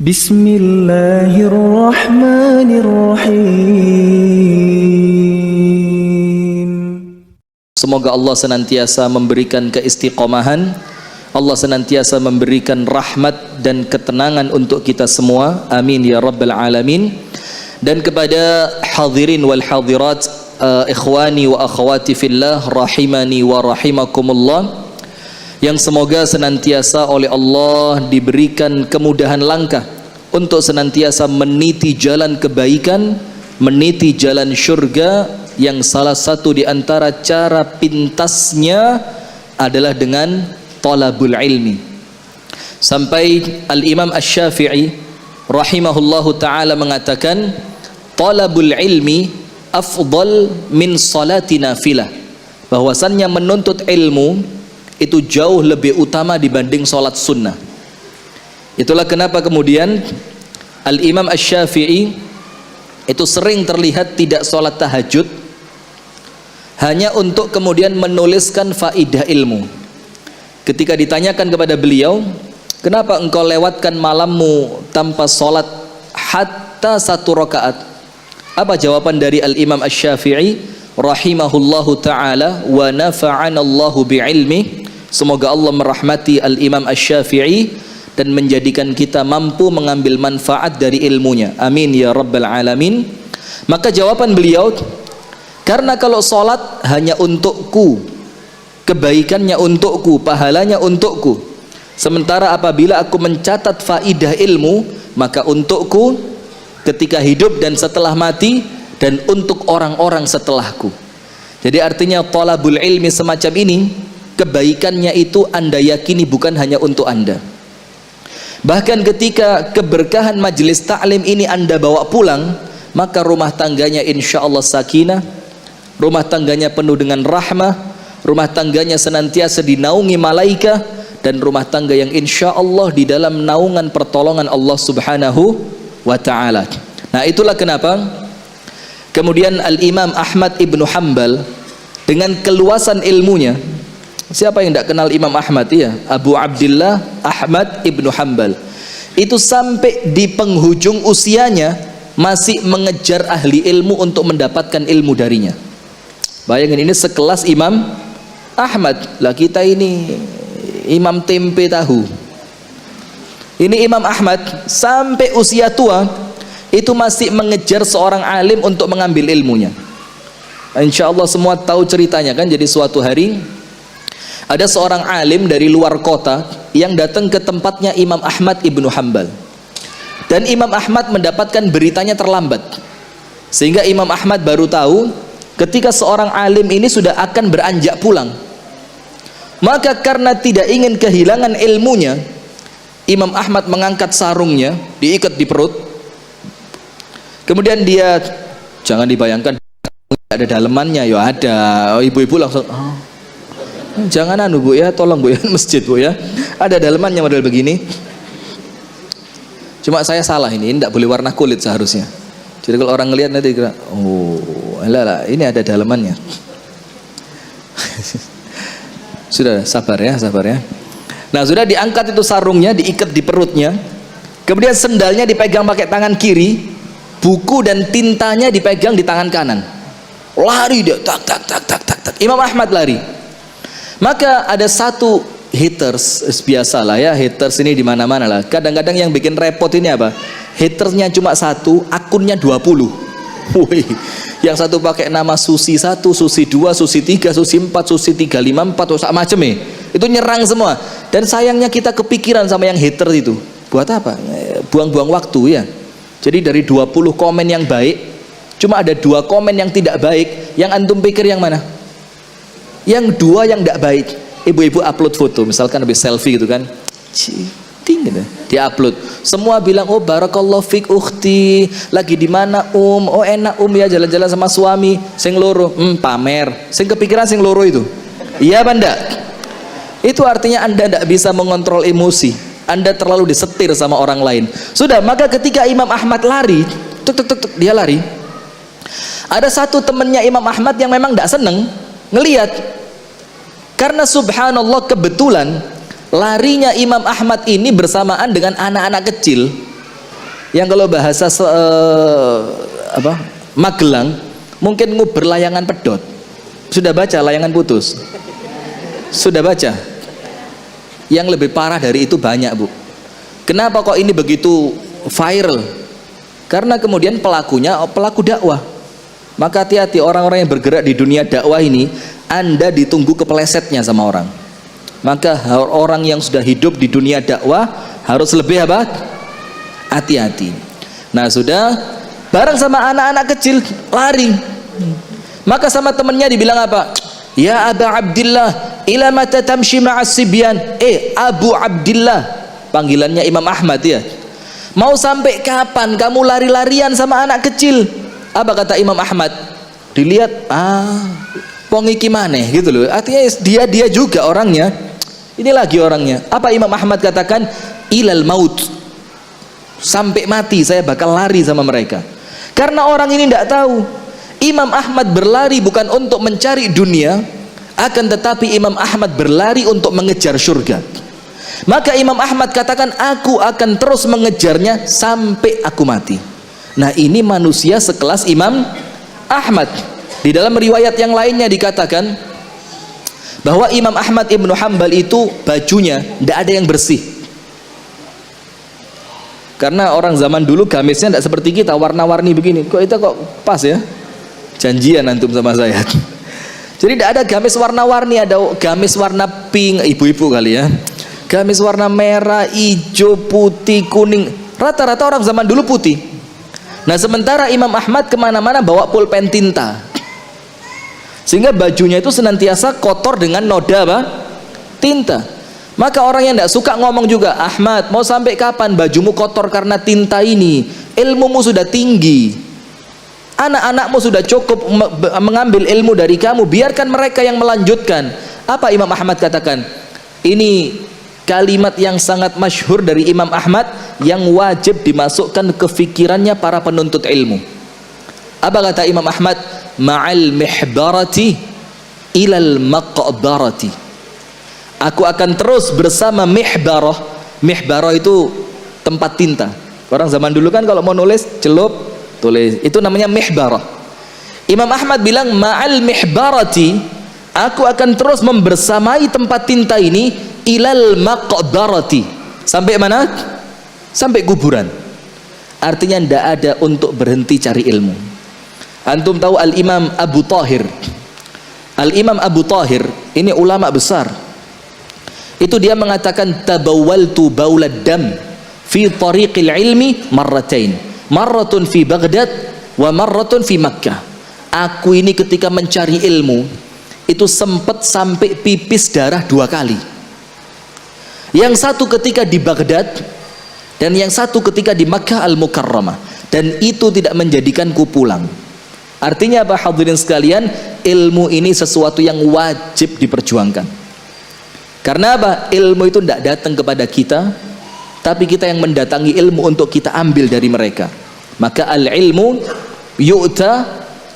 Bismillahirrahmanirrahim. Semoga Allah senantiasa memberikan keistiqomahan, Allah senantiasa memberikan rahmat dan ketenangan untuk kita semua. Amin ya rabbal alamin. Dan kepada hadirin wal hadirat, ikhwani wa akhwati fillah, rahimani wa rahimakumullah, yang semoga senantiasa oleh Allah diberikan kemudahan langkah untuk senantiasa meniti jalan kebaikan, meniti jalan syurga, yang salah satu di antara cara pintasnya adalah dengan talabul ilmi. Sampai Al-Imam Asy-Syafi'i rahimahullahu ta'ala mengatakan, talabul ilmi afdal min salati nafilah, bahwasannya menuntut ilmu itu jauh lebih utama dibanding salat sunnah. Itulah kenapa kemudian Al-Imam Asy-Syafi'i itu sering terlihat tidak salat tahajud, hanya untuk kemudian menuliskan faidah ilmu. Ketika ditanyakan kepada beliau, kenapa engkau lewatkan malammu tanpa salat hatta 1 rakaat? Apa jawaban dari Al-Imam Asy-Syafi'i rahimahullahu ta'ala wa nafa'anallahu bi'ilmi? Semoga Allah merahmati Al-Imam Asy-Syafi'i dan menjadikan kita mampu mengambil manfaat dari ilmunya. Amin ya rabbal alamin. Maka jawaban beliau, karena kalau sholat hanya untukku, kebaikannya untukku, pahalanya untukku, sementara apabila aku mencatat faidah ilmu, maka untukku ketika hidup dan setelah mati, dan untuk orang-orang setelahku. Jadi artinya talabul ilmi semacam ini, kebaikannya itu Anda yakini bukan hanya untuk Anda. Bahkan ketika keberkahan majelis ta'lim ini Anda bawa pulang, maka rumah tangganya insya Allah sakinah, rumah tangganya penuh dengan rahmah, rumah tangganya senantiasa dinaungi malaikah, dan rumah tangga yang insya Allah di dalam naungan pertolongan Allah subhanahu wa ta'ala. Nah, itulah kenapa kemudian Al-Imam Ahmad ibnu Hanbal dengan keluasan ilmunya, siapa yang tidak kenal Imam Ahmad? Ya, Abu Abdillah Ahmad ibnu Hanbal. Itu sampai di penghujung usianya masih mengejar ahli ilmu untuk mendapatkan ilmu darinya. Bayangin, ini sekelas Imam Ahmad. Lah kita ini Imam tempe tahu. Ini Imam Ahmad sampai usia tua itu masih mengejar seorang alim untuk mengambil ilmunya. Insya Allah semua tahu ceritanya kan. Jadi suatu hari ada seorang alim dari luar kota yang datang ke tempatnya Imam Ahmad ibnu Hanbal, dan Imam Ahmad mendapatkan beritanya terlambat, sehingga Imam Ahmad baru tahu ketika seorang alim ini sudah akan beranjak pulang. Maka karena tidak ingin kehilangan ilmunya, Imam Ahmad mengangkat sarungnya, diikat di perut, kemudian dia, jangan dibayangkan ada dalemannya, ya ada. Ibu-ibu langsung, oh, jangan anu bu ya, tolong bu ya, masjid bu ya, ada dalemannya model begini. Cuma saya salah, ini tidak boleh warna kulit seharusnya. Jadi kalau orang ngelihat nanti kira, oh alah, ini ada dalemannya. Sudah, sabar ya, sabar ya. Nah, sudah diangkat itu sarungnya, diikat di perutnya, kemudian sendalnya dipegang pakai tangan kiri, buku dan tintanya dipegang di tangan kanan. Lari dia, tak tak tak tak tak tak. Imam Ahmad lari. Maka ada satu haters, biasalah ya, haters ini di mana-mana lah. Kadang-kadang yang bikin repot ini apa? Hatersnya cuma 1, akunnya 20. Wih, yang satu pakai nama Susi 1, Susi 2, Susi 3, Susi 4, Susi 354, sak macem ya. Itu nyerang semua. Dan sayangnya kita kepikiran sama yang haters itu. Buat apa? Buang-buang waktu ya. Jadi dari 20 komen yang baik, cuma ada 2 komen yang tidak baik. Yang antum pikir yang mana? Yang 2 yang tidak baik. Ibu-ibu upload foto, misalkan habis selfie gitu kan, ting gitu, diupload. Semua bilang, oh barakallahu fik ukhti, lagi di mana oh enak ya jalan-jalan sama suami, sing loro, pamer, sing kepikiran sing loro itu. Iya banda. Itu artinya Anda tidak bisa mengontrol emosi, Anda terlalu disetir sama orang lain. Sudah, maka ketika Imam Ahmad lari, dia lari, ada satu temannya Imam Ahmad yang memang tidak seneng ngelihat, karena subhanallah kebetulan larinya Imam Ahmad ini bersamaan dengan anak-anak kecil. Yang kalau bahasa Magelang mungkin nguber layangan pedot. Sudah baca layangan putus? Sudah baca? Yang lebih parah dari itu banyak, Bu. Kenapa kok ini begitu viral? Karena kemudian pelakunya pelaku dakwah. Maka hati-hati orang-orang yang bergerak di dunia dakwah ini, Anda ditunggu kepelesetnya sama orang. Maka orang yang sudah hidup di dunia dakwah harus lebih apa? Hati-hati. Nah, sudah bareng sama anak-anak kecil lari. Maka sama temannya dibilang apa? Ya Aba Abdillah, ila mata tamshi ma'as sibyan. Abu Abdillah, panggilannya Imam Ahmad ya. Mau sampai kapan kamu lari-larian sama anak kecil? Apa kata Imam Ahmad? Dilihat, pongiki maneh gitu loh. Artinya dia juga orangnya. Ini lagi orangnya. Apa Imam Ahmad katakan? Ilal maut. Sampai mati saya bakal lari sama mereka. Karena orang ini tidak tahu. Imam Ahmad berlari bukan untuk mencari dunia, akan tetapi Imam Ahmad berlari untuk mengejar surga. Maka Imam Ahmad katakan, aku akan terus mengejarnya sampai aku mati. Nah, ini manusia sekelas Imam Ahmad. Di dalam riwayat yang lainnya dikatakan bahwa Imam Ahmad Ibnu Hanbal itu bajunya tidak ada yang bersih. Karena orang zaman dulu gamisnya tidak seperti kita, warna-warni begini. Kok itu kok pas ya? Janjian antum sama saya. Jadi tidak ada gamis warna-warni, ada gamis warna pink, ibu-ibu kali ya. Gamis warna merah, hijau, putih, kuning. Rata-rata orang zaman dulu putih. Nah, sementara Imam Ahmad kemana-mana bawa pulpen tinta, sehingga bajunya itu senantiasa kotor dengan noda apa? Tinta. Maka orang yang tidak suka ngomong juga, Ahmad mau sampai kapan bajumu kotor karena tinta ini? Ilmumu sudah tinggi, anak-anakmu sudah cukup mengambil ilmu dari kamu, biarkan mereka yang melanjutkan. Apa Imam Ahmad katakan? Ini kalimat yang sangat masyhur dari Imam Ahmad yang wajib dimasukkan ke fikirannya para penuntut ilmu. Apa kata Imam Ahmad? Ma'al mihbarati ilal maqbarati. Aku akan terus bersama mihbarah. Mihbarah itu tempat tinta. Orang zaman dulu kan kalau mau nulis celup tulis, itu namanya mihbarah. Imam Ahmad bilang ma'al mihbarati, aku akan terus membersamai tempat tinta ini ilal maqbarati. Sampai mana? Sampai kuburan. Artinya tidak ada untuk berhenti cari ilmu. Antum tahu Al-Imam Abu Thahir? Al-Imam Abu Thahir ini ulama besar. Itu dia mengatakan tabawwaltu baulad dam fi tariqil ilmi marratain. Marratun fi Baghdad wa marratun fi Makkah. Aku ini ketika mencari ilmu itu sempat sampai pipis darah 2 kali. Yang satu ketika di Baghdad dan yang satu ketika di Makkah Al-Mukarramah, dan itu tidak menjadikanku pulang. Artinya apa hadirin sekalian? Ilmu ini sesuatu yang wajib diperjuangkan. Karena apa? Ilmu itu tidak datang kepada kita, tapi kita yang mendatangi ilmu untuk kita ambil dari mereka. Maka al-ilmu yu'ta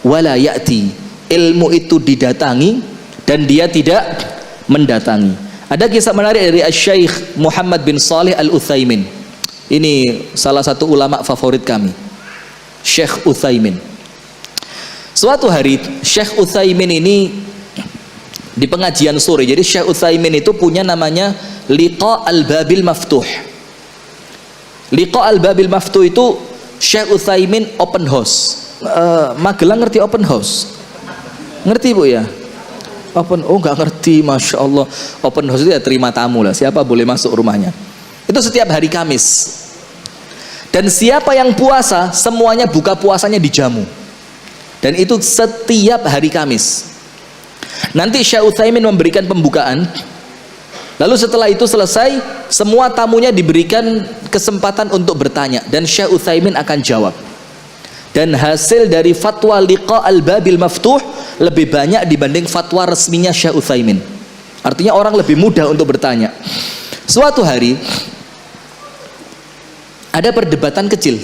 wala ya'ti. Ilmu itu didatangi dan dia tidak mendatangi. Ada kisah menarik dari Syekh Muhammad bin Salih Al-Utsaimin. Ini salah satu ulama favorit kami, Syekh Utsaimin. Suatu hari Syekh Utsaimin ini di pengajian sore. Jadi Syekh Utsaimin itu punya namanya Liqa al-Babil Maftuh. Liqa al-Babil Maftuh itu Syekh Utsaimin open house. Magelang ngerti open house? Ngerti Bu ya? Nggak ngerti, Masya Allah. Open house itu ya terima tamu lah, siapa boleh masuk rumahnya. Itu setiap hari Kamis. Dan siapa yang puasa, semuanya buka puasanya dijamu. Dan itu setiap hari Kamis. Nanti Syekh Utsaimin memberikan pembukaan. Lalu setelah itu selesai, semua tamunya diberikan kesempatan untuk bertanya, dan Syekh Utsaimin akan jawab. Dan hasil dari fatwa Liqa al-Babil Maftuh lebih banyak dibanding fatwa resminya Syekh Utsaimin. Artinya orang lebih mudah untuk bertanya. Suatu hari ada perdebatan kecil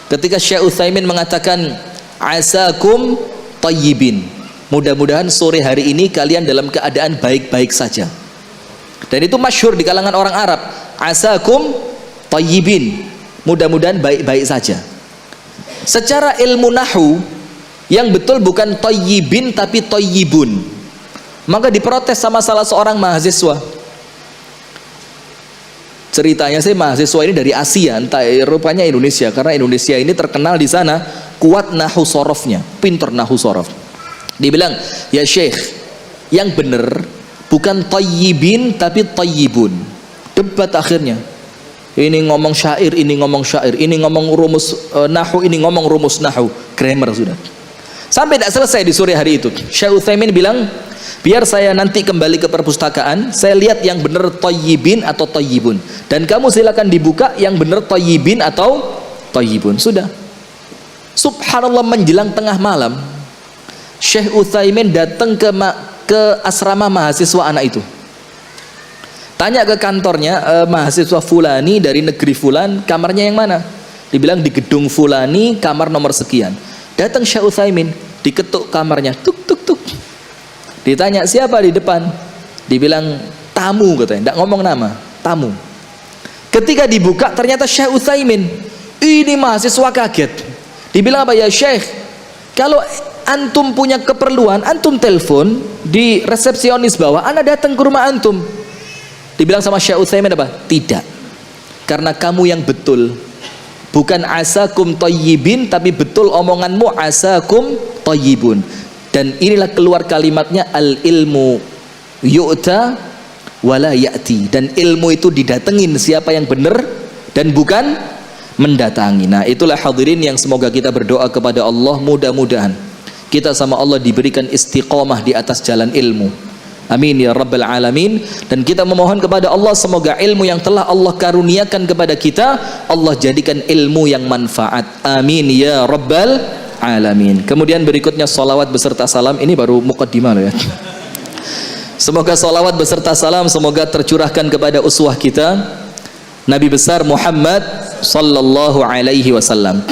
ketika Syekh Utsaimin mengatakan asakum tayyibin, mudah-mudahan sore hari ini kalian dalam keadaan baik-baik saja. Dan itu masyhur di kalangan orang Arab, asakum tayyibin, Mudah-mudahan baik-baik saja. Secara ilmu nahwu yang betul bukan thayyibin tapi thayyibun. Maka diprotes sama salah seorang mahasiswa. Ceritanya sih mahasiswa ini dari Asia, entah rupanya Indonesia, karena Indonesia ini terkenal di sana kuat nahwu sorofnya, pinter nahwu sorof. Dibilang, ya Syekh, yang benar bukan thayyibin tapi thayyibun. Debat akhirnya. Ini ngomong syair, ini ngomong syair, ini ngomong rumus nahwu, ini ngomong rumus nahwu, grammar sudah. Sampai tidak selesai di sore hari itu. Syekh Utsaimin bilang, biar saya nanti kembali ke perpustakaan, saya lihat yang benar thayyibin atau thayyibun. Dan kamu silakan dibuka yang benar thayyibin atau thayyibun. Sudah. Subhanallah, menjelang tengah malam, Syekh Utsaimin datang ke asrama mahasiswa anak itu. Tanya ke kantornya, mahasiswa fulani dari negeri fulan, kamarnya yang mana? Dibilang di gedung fulani, kamar nomor sekian. Datang Syekh Utsaimin, diketuk kamarnya, tuk tuk tuk. Ditanya siapa di depan? Dibilang tamu katanya, tidak ngomong nama, tamu. Ketika dibuka ternyata Syekh Utsaimin. Ini mahasiswa kaget. Dibilang apa ya Syekh? Kalau antum punya keperluan, antum telepon di resepsionis bawah, ana datang ke rumah antum. Dibilang sama Syekh Utsaimin apa? Tidak. Karena kamu yang betul. Bukan asakum thayyibin, tapi betul omonganmu asakum thayyibun. Dan inilah keluar kalimatnya, al ilmu yu'ta wala ya'ti. Dan ilmu itu didatengin siapa yang benar dan bukan mendatangi. Nah, itulah hadirin yang semoga kita berdoa kepada Allah, mudah-mudahan kita sama Allah diberikan istiqomah di atas jalan ilmu. Amin ya rabbal alamin. Dan kita memohon kepada Allah semoga ilmu yang telah Allah karuniakan kepada kita, Allah jadikan ilmu yang manfaat. Amin ya rabbal alamin. Kemudian berikutnya salawat beserta salam. Ini baru muqaddimah loh ya. Semoga salawat beserta salam semoga tercurahkan kepada uswah kita, Nabi besar Muhammad sallallahu alaihi wasallam.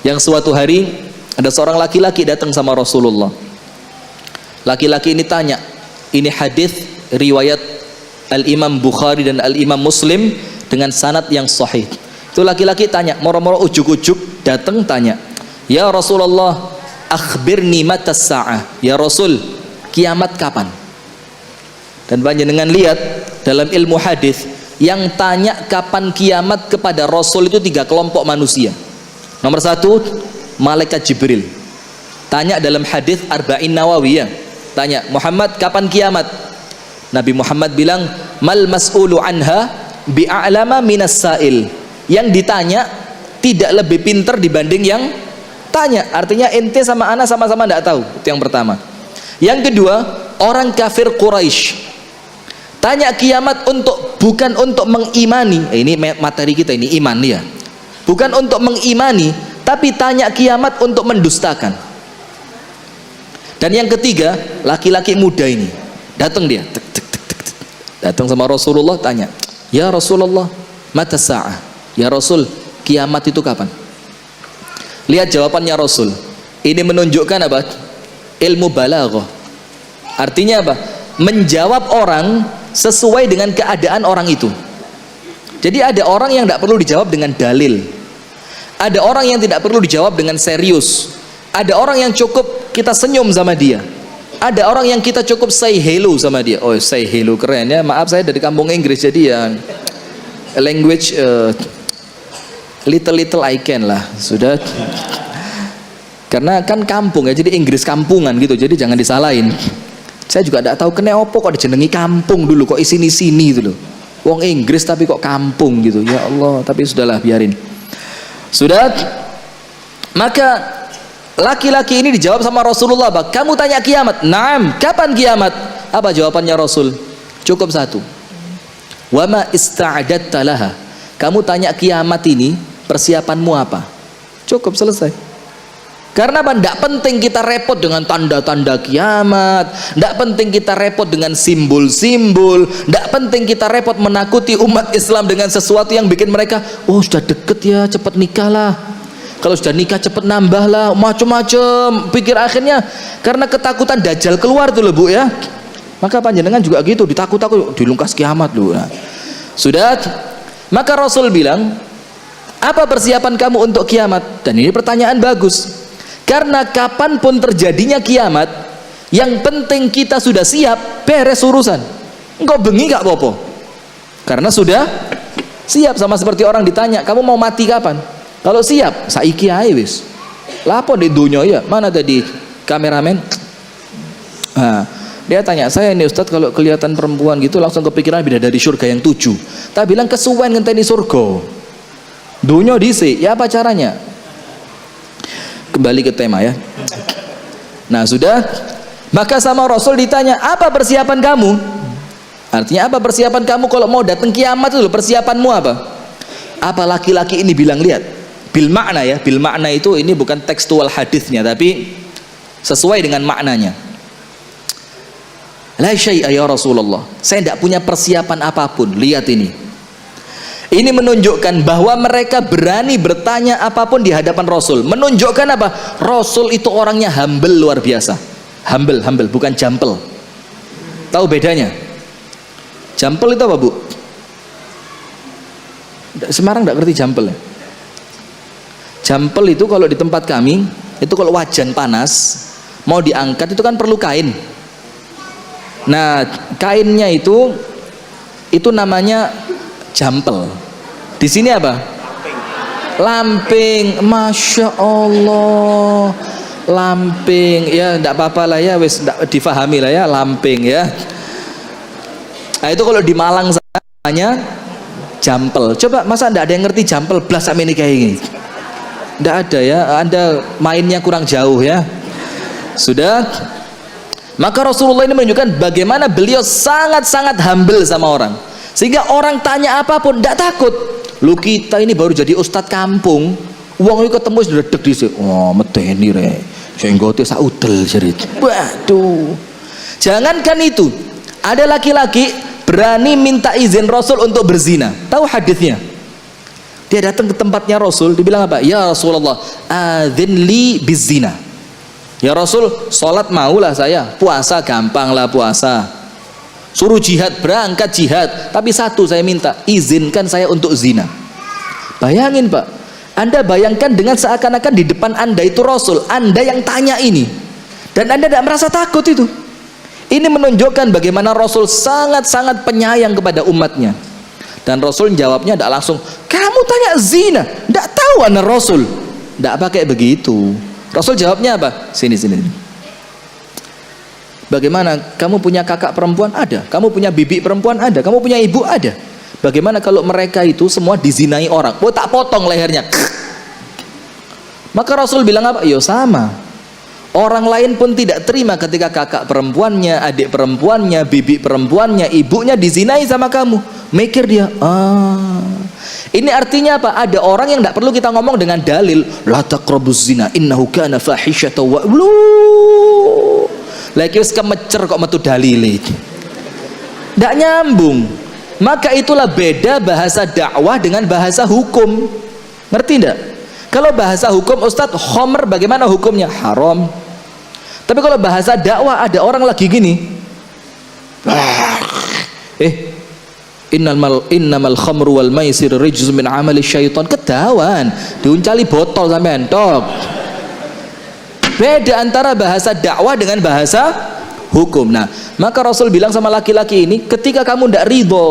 Yang suatu hari ada seorang laki-laki datang sama Rasulullah. Laki-laki ini tanya, ini hadis riwayat Al-Imam Bukhari dan Al-Imam Muslim dengan sanad yang sahih. Itu laki-laki tanya, moro-moro ujuk-ujuk datang tanya, ya Rasulullah, akhbirni mata sa'ah. Ya Rasul, kiamat kapan? Dan panjenengan lihat dalam ilmu hadis, yang tanya kapan kiamat kepada Rasul itu 3 kelompok manusia. Nomor 1, malaikat Jibril. Tanya dalam hadis Arba'in Nawawiyah. Tanya, Muhammad kapan kiamat? Nabi Muhammad bilang, mal mas'ulu anha bi'a'lama minas sa'il. Yang ditanya tidak lebih pintar dibanding yang tanya. Artinya ente sama ana sama-sama tidak tahu. Itu yang pertama. Yang kedua, orang kafir Quraisy. Tanya kiamat bukan untuk mengimani. Ini materi kita ini, iman ya. Bukan untuk mengimani, tapi tanya kiamat untuk mendustakan. Dan yang ketiga, laki-laki muda ini datang dia, datang sama Rasulullah tanya, ya Rasulullah, mata sa'ah. Ya Rasul, kiamat itu kapan? Lihat jawabannya Rasul. Ini menunjukkan apa? Ilmu balaghah. Artinya apa? Menjawab orang sesuai dengan keadaan orang itu. Jadi ada orang yang tidak perlu dijawab dengan dalil. Ada orang yang tidak perlu dijawab dengan serius. Ada orang yang cukup kita senyum sama dia. Ada orang yang kita cukup say hello sama dia. Oh, say hello keren ya. Maaf saya dari kampung Inggris, jadi ya language little I can lah. Sudah. Karena kan kampung ya, jadi Inggris kampungan gitu. Jadi jangan disalahin. Saya juga tidak tahu kenapa kok dijenengi kampung dulu, kok sini gitu loh. Wong Inggris tapi kok kampung gitu. Ya Allah, tapi sudahlah biarin. Sudah. Maka laki-laki ini dijawab sama Rasulullah, kamu tanya kiamat? Naam, kapan kiamat? Apa jawabannya Rasul? Cukup satu. Wa ma ista'adatta laha. Kamu tanya kiamat ini, persiapanmu apa? Cukup, selesai. Karena apa? Tidak penting kita repot dengan tanda-tanda kiamat, tidak penting kita repot dengan simbol-simbol, tidak penting kita repot menakuti umat Islam dengan sesuatu yang bikin mereka, oh sudah deket ya, cepat nikah lah. Kalau sudah nikah cepet nambah lah, macam-macam pikir akhirnya karena ketakutan dajjal keluar tuh loh Bu ya. Maka panjenengan juga gitu, ditakut-takut dilungkas kiamat loh. Nah, sudah. Maka Rasul bilang, Apa persiapan kamu untuk kiamat? Dan ini pertanyaan bagus. Karena kapanpun terjadinya kiamat, yang penting kita sudah siap, beres urusan. Engkau bengi gak apa-apa. Karena sudah siap. Sama seperti orang ditanya, kamu mau mati kapan? Kalau siap, saiki ae wis. Lapo di dunia ya? Mana tadi kameramen? Nah, dia tanya, saya ini Ustadz kalau kelihatan perempuan gitu langsung kepikiran bidadari surga yang 7. Tak bilang kesuwen ngenteni surga. Dunia dhisik, ya apa caranya? Kembali ke tema ya. Nah sudah, maka sama Rasul ditanya, apa persiapan kamu? Artinya apa persiapan kamu kalau mau datang kiamat itu? Persiapanmu apa? Apa laki-laki ini bilang, lihat, bil makna ya, bil makna itu ini bukan tekstual hadisnya, tapi sesuai dengan maknanya. La syai'a ya Rasulullah, saya tidak punya persiapan apapun. Lihat ini menunjukkan bahwa mereka berani bertanya apapun di hadapan Rasul. Menunjukkan apa? Rasul itu orangnya humble luar biasa. Humble bukan jampel. Tahu bedanya? Jampel itu apa, Bu? Semarang tidak ngerti jampel ya? Jampel itu kalau di tempat kami, itu kalau wajan panas mau diangkat itu kan perlu kain. Nah, kainnya itu namanya jampel. Di sini apa? Lamping. Masya Allah. Lamping. Ya, tidak apa-apa lah ya, wis difahami lah ya, lamping ya. Nah, itu kalau di Malang namanya jampel. Coba masa tidak ada yang ngerti jampel blas sama ini kayak gini? Tidak ada ya. Anda mainnya kurang jauh ya. Sudah. Maka Rasulullah ini menunjukkan bagaimana beliau sangat-sangat humble sama orang. Sehingga orang tanya apapun tidak takut. Lu kita ini baru jadi ustadz kampung, uang itu ketemu sudah deg di sini. Oh, medeni re. Jenggote saudel jerit. Waduh. Jangankan itu, ada laki-laki berani minta izin Rasul untuk berzina. Tahu hadisnya? Dia datang ke tempatnya Rasul, dibilang apa? Ya Rasulullah, adzin li bizina. Ya Rasul, sholat maulah saya, puasa gampang lah puasa. Suruh jihad, berangkat jihad. Tapi satu saya minta, izinkan saya untuk zina. Bayangin Pak, Anda bayangkan dengan seakan-akan di depan Anda itu Rasul, Anda yang tanya ini. Dan Anda tidak merasa takut itu. Ini menunjukkan bagaimana Rasul sangat-sangat penyayang kepada umatnya. Dan Rasul jawabnya tidak langsung, kamu tanya zina, tidak tahu anak Rasul. Tidak pakai begitu. Rasul jawabnya apa? Sini. Bagaimana? Kamu punya kakak perempuan? Ada. Kamu punya bibi perempuan? Ada. Kamu punya ibu? Ada. Bagaimana kalau mereka itu semua dizinai orang? Oh, tak potong lehernya. Maka Rasul bilang apa? Yo sama. Orang lain pun tidak terima ketika kakak perempuannya, adik perempuannya, bibi perempuannya, ibunya dizinai sama kamu. Mikir dia, ini artinya apa? Ada orang yang tidak perlu kita ngomong dengan dalil. La taqrabuz zina, innahu kana fahisyatan wa lagi wis kemecer kok metu dalile. Tidak nyambung. Maka itulah beda bahasa dakwah dengan bahasa hukum. Ngerti tidak? Kalau bahasa hukum, Ustadz, khomer bagaimana hukumnya? Haram. Tapi kalau bahasa dakwah ada orang lagi gini. Innamal khamru wal maisir rijzun min amali syaitan. Ketahuan diuncali botol sampean tok. Beda antara bahasa dakwah dengan bahasa hukum. Nah, maka Rasul bilang sama laki-laki ini, ketika kamu tidak ridho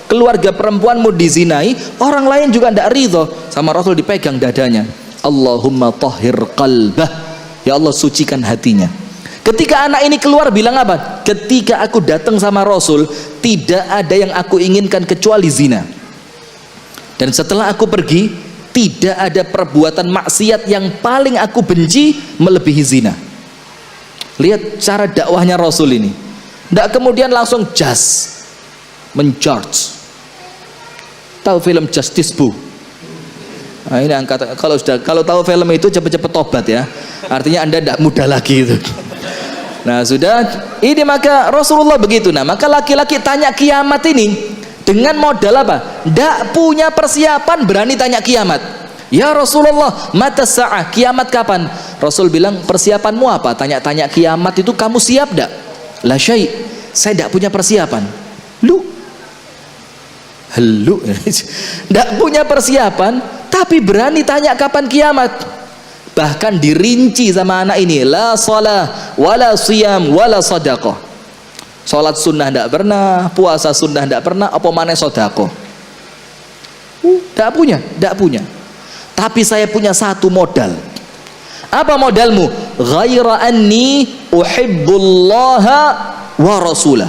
keluarga perempuanmu dizinai, orang lain juga tidak ridho. Sama Rasul dipegang dadanya. Allahumma tahhir qalbah. Ya Allah, sucikan hatinya. Ketika anak ini keluar bilang apa? Ketika aku datang sama Rasul, tidak ada yang aku inginkan kecuali zina. Dan setelah aku pergi, tidak ada perbuatan maksiat yang paling aku benci melebihi zina. Lihat cara dakwahnya Rasul ini. Tidak kemudian langsung menjudge. Tahu film Justice Bu? Nah, ini angkat. Kalau tahu film itu cepet-cepet tobat ya. Artinya Anda tidak muda lagi itu. Nah sudah, ini maka Rasulullah begitu. Nah maka laki-laki tanya kiamat ini dengan modal apa? Tidak punya persiapan, berani tanya kiamat. Ya Rasulullah, mata sa'ah, kiamat kapan? Rasul bilang, persiapanmu apa? Tanya-tanya kiamat itu kamu siap tidak? La syai', saya tidak punya persiapan. Lu Helu, tidak punya persiapan, tapi berani tanya kapan kiamat. Bahkan dirinci sama anak ini, la shalah, wala siyam, wala sadaqah. Salat sunnah tidak pernah, puasa sunnah tidak pernah, apa mana sedekah? Tidak punya. Tapi saya punya satu modal. Apa modalmu? Ghaira anni uhibbullaha wa rasulah.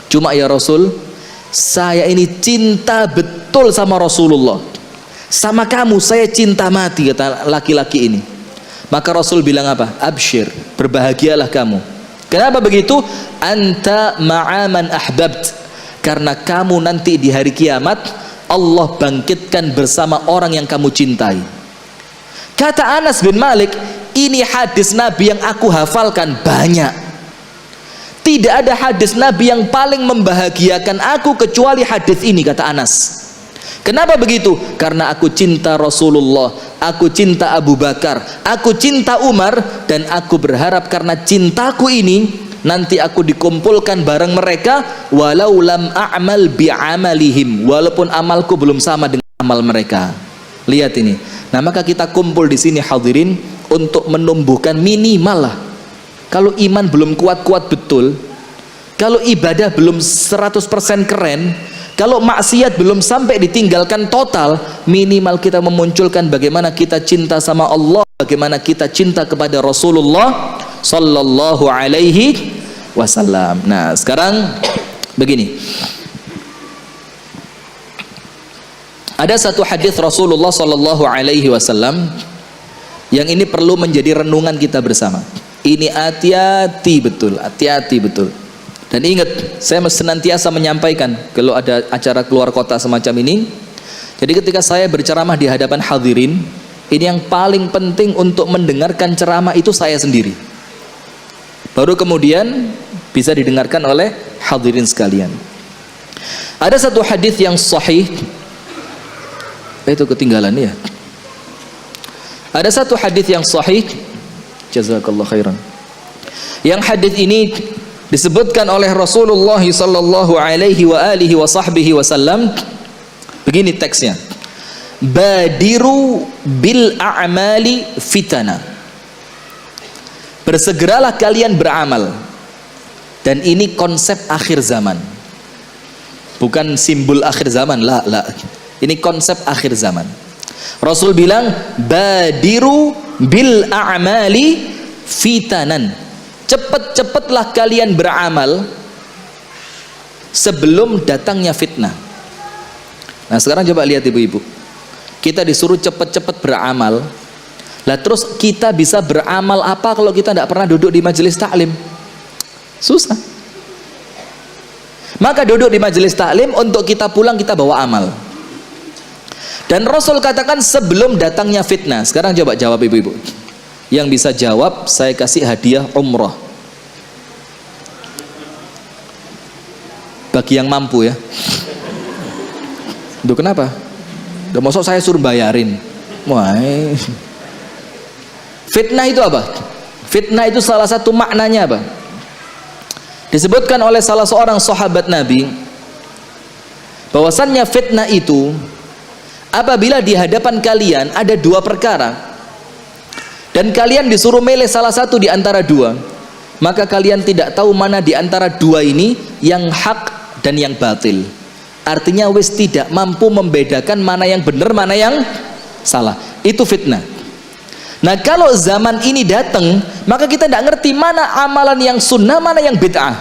Cuma ya Rasul, saya ini cinta betul sama Rasulullah. Sama kamu saya cinta mati, kata laki-laki ini. Maka Rasul bilang apa? Absyir, berbahagialah kamu. Kenapa begitu? Anta ma'aman ahbabt. Karena kamu nanti di hari kiamat Allah bangkitkan bersama orang yang kamu cintai. Kata Anas bin Malik, ini hadis Nabi yang aku hafalkan banyak. Tidak ada hadis Nabi yang paling membahagiakan aku kecuali hadis ini, kata Anas. Kenapa begitu? Karena aku cinta Rasulullah, aku cinta Abu Bakar, aku cinta Umar, dan aku berharap karena cintaku ini nanti aku dikumpulkan bareng mereka, walau lam a'mal bi'amalihim, walaupun amalku belum sama dengan amal mereka. Lihat ini. Nah, maka kita kumpul di sini hadirin untuk menumbuhkan minimal lah. Kalau iman belum kuat-kuat betul, kalau ibadah belum 100% keren, kalau maksiat belum sampai ditinggalkan total, minimal kita memunculkan bagaimana kita cinta sama Allah, bagaimana kita cinta kepada Rasulullah sallallahu alaihi wasallam. Nah, sekarang begini. Ada satu hadis Rasulullah sallallahu alaihi wasallam yang ini perlu menjadi renungan kita bersama. Ini hati-hati betul, hati-hati betul. Dan ingat, saya senantiasa menyampaikan kalau ada acara keluar kota semacam ini. Jadi ketika saya berceramah di hadapan hadirin, ini yang paling penting untuk mendengarkan ceramah itu saya sendiri. Baru kemudian bisa didengarkan oleh hadirin sekalian. Ada satu hadis yang sahih. Itu ketinggalan ya. Ada satu hadis yang sahih. Jazakallah khairan. Yang hadis ini disebutkan oleh Rasulullah sallallahu alaihi wa alihi wa sahbihi wasallam. Begini teksnya. Badiru bil a'mali fitana. Bersegeralah kalian beramal. Dan ini konsep akhir zaman. Bukan simbol akhir zaman, la. Ini konsep akhir zaman. Rasul bilang, badiru bil a'mali fitanan. Cepat-cepatlah kalian beramal sebelum datangnya fitnah. Nah, sekarang coba lihat ibu-ibu. Kita disuruh cepat-cepat beramal. Lah terus kita bisa beramal apa kalau kita tidak pernah duduk di majelis taklim? Susah. Maka duduk di majelis taklim, untuk kita pulang kita bawa amal. Dan Rasul katakan sebelum datangnya fitnah. Sekarang coba jawab ibu-ibu. Yang bisa jawab saya kasih hadiah umrah. Bagi yang mampu ya. Itu kenapa? Udah masuk saya suruh bayarin. Wah. Fitnah itu apa? Fitnah itu salah satu maknanya apa? Disebutkan oleh salah seorang sahabat Nabi bahwasannya fitnah itu apabila di hadapan kalian ada dua perkara dan kalian disuruh milih salah satu di antara dua, maka kalian tidak tahu mana di antara dua ini yang hak dan yang batil. Artinya wis tidak mampu membedakan mana yang benar mana yang salah. Itu fitnah. Nah, kalau zaman ini datang, maka kita tidak ngerti mana amalan yang sunnah, mana yang bid'ah,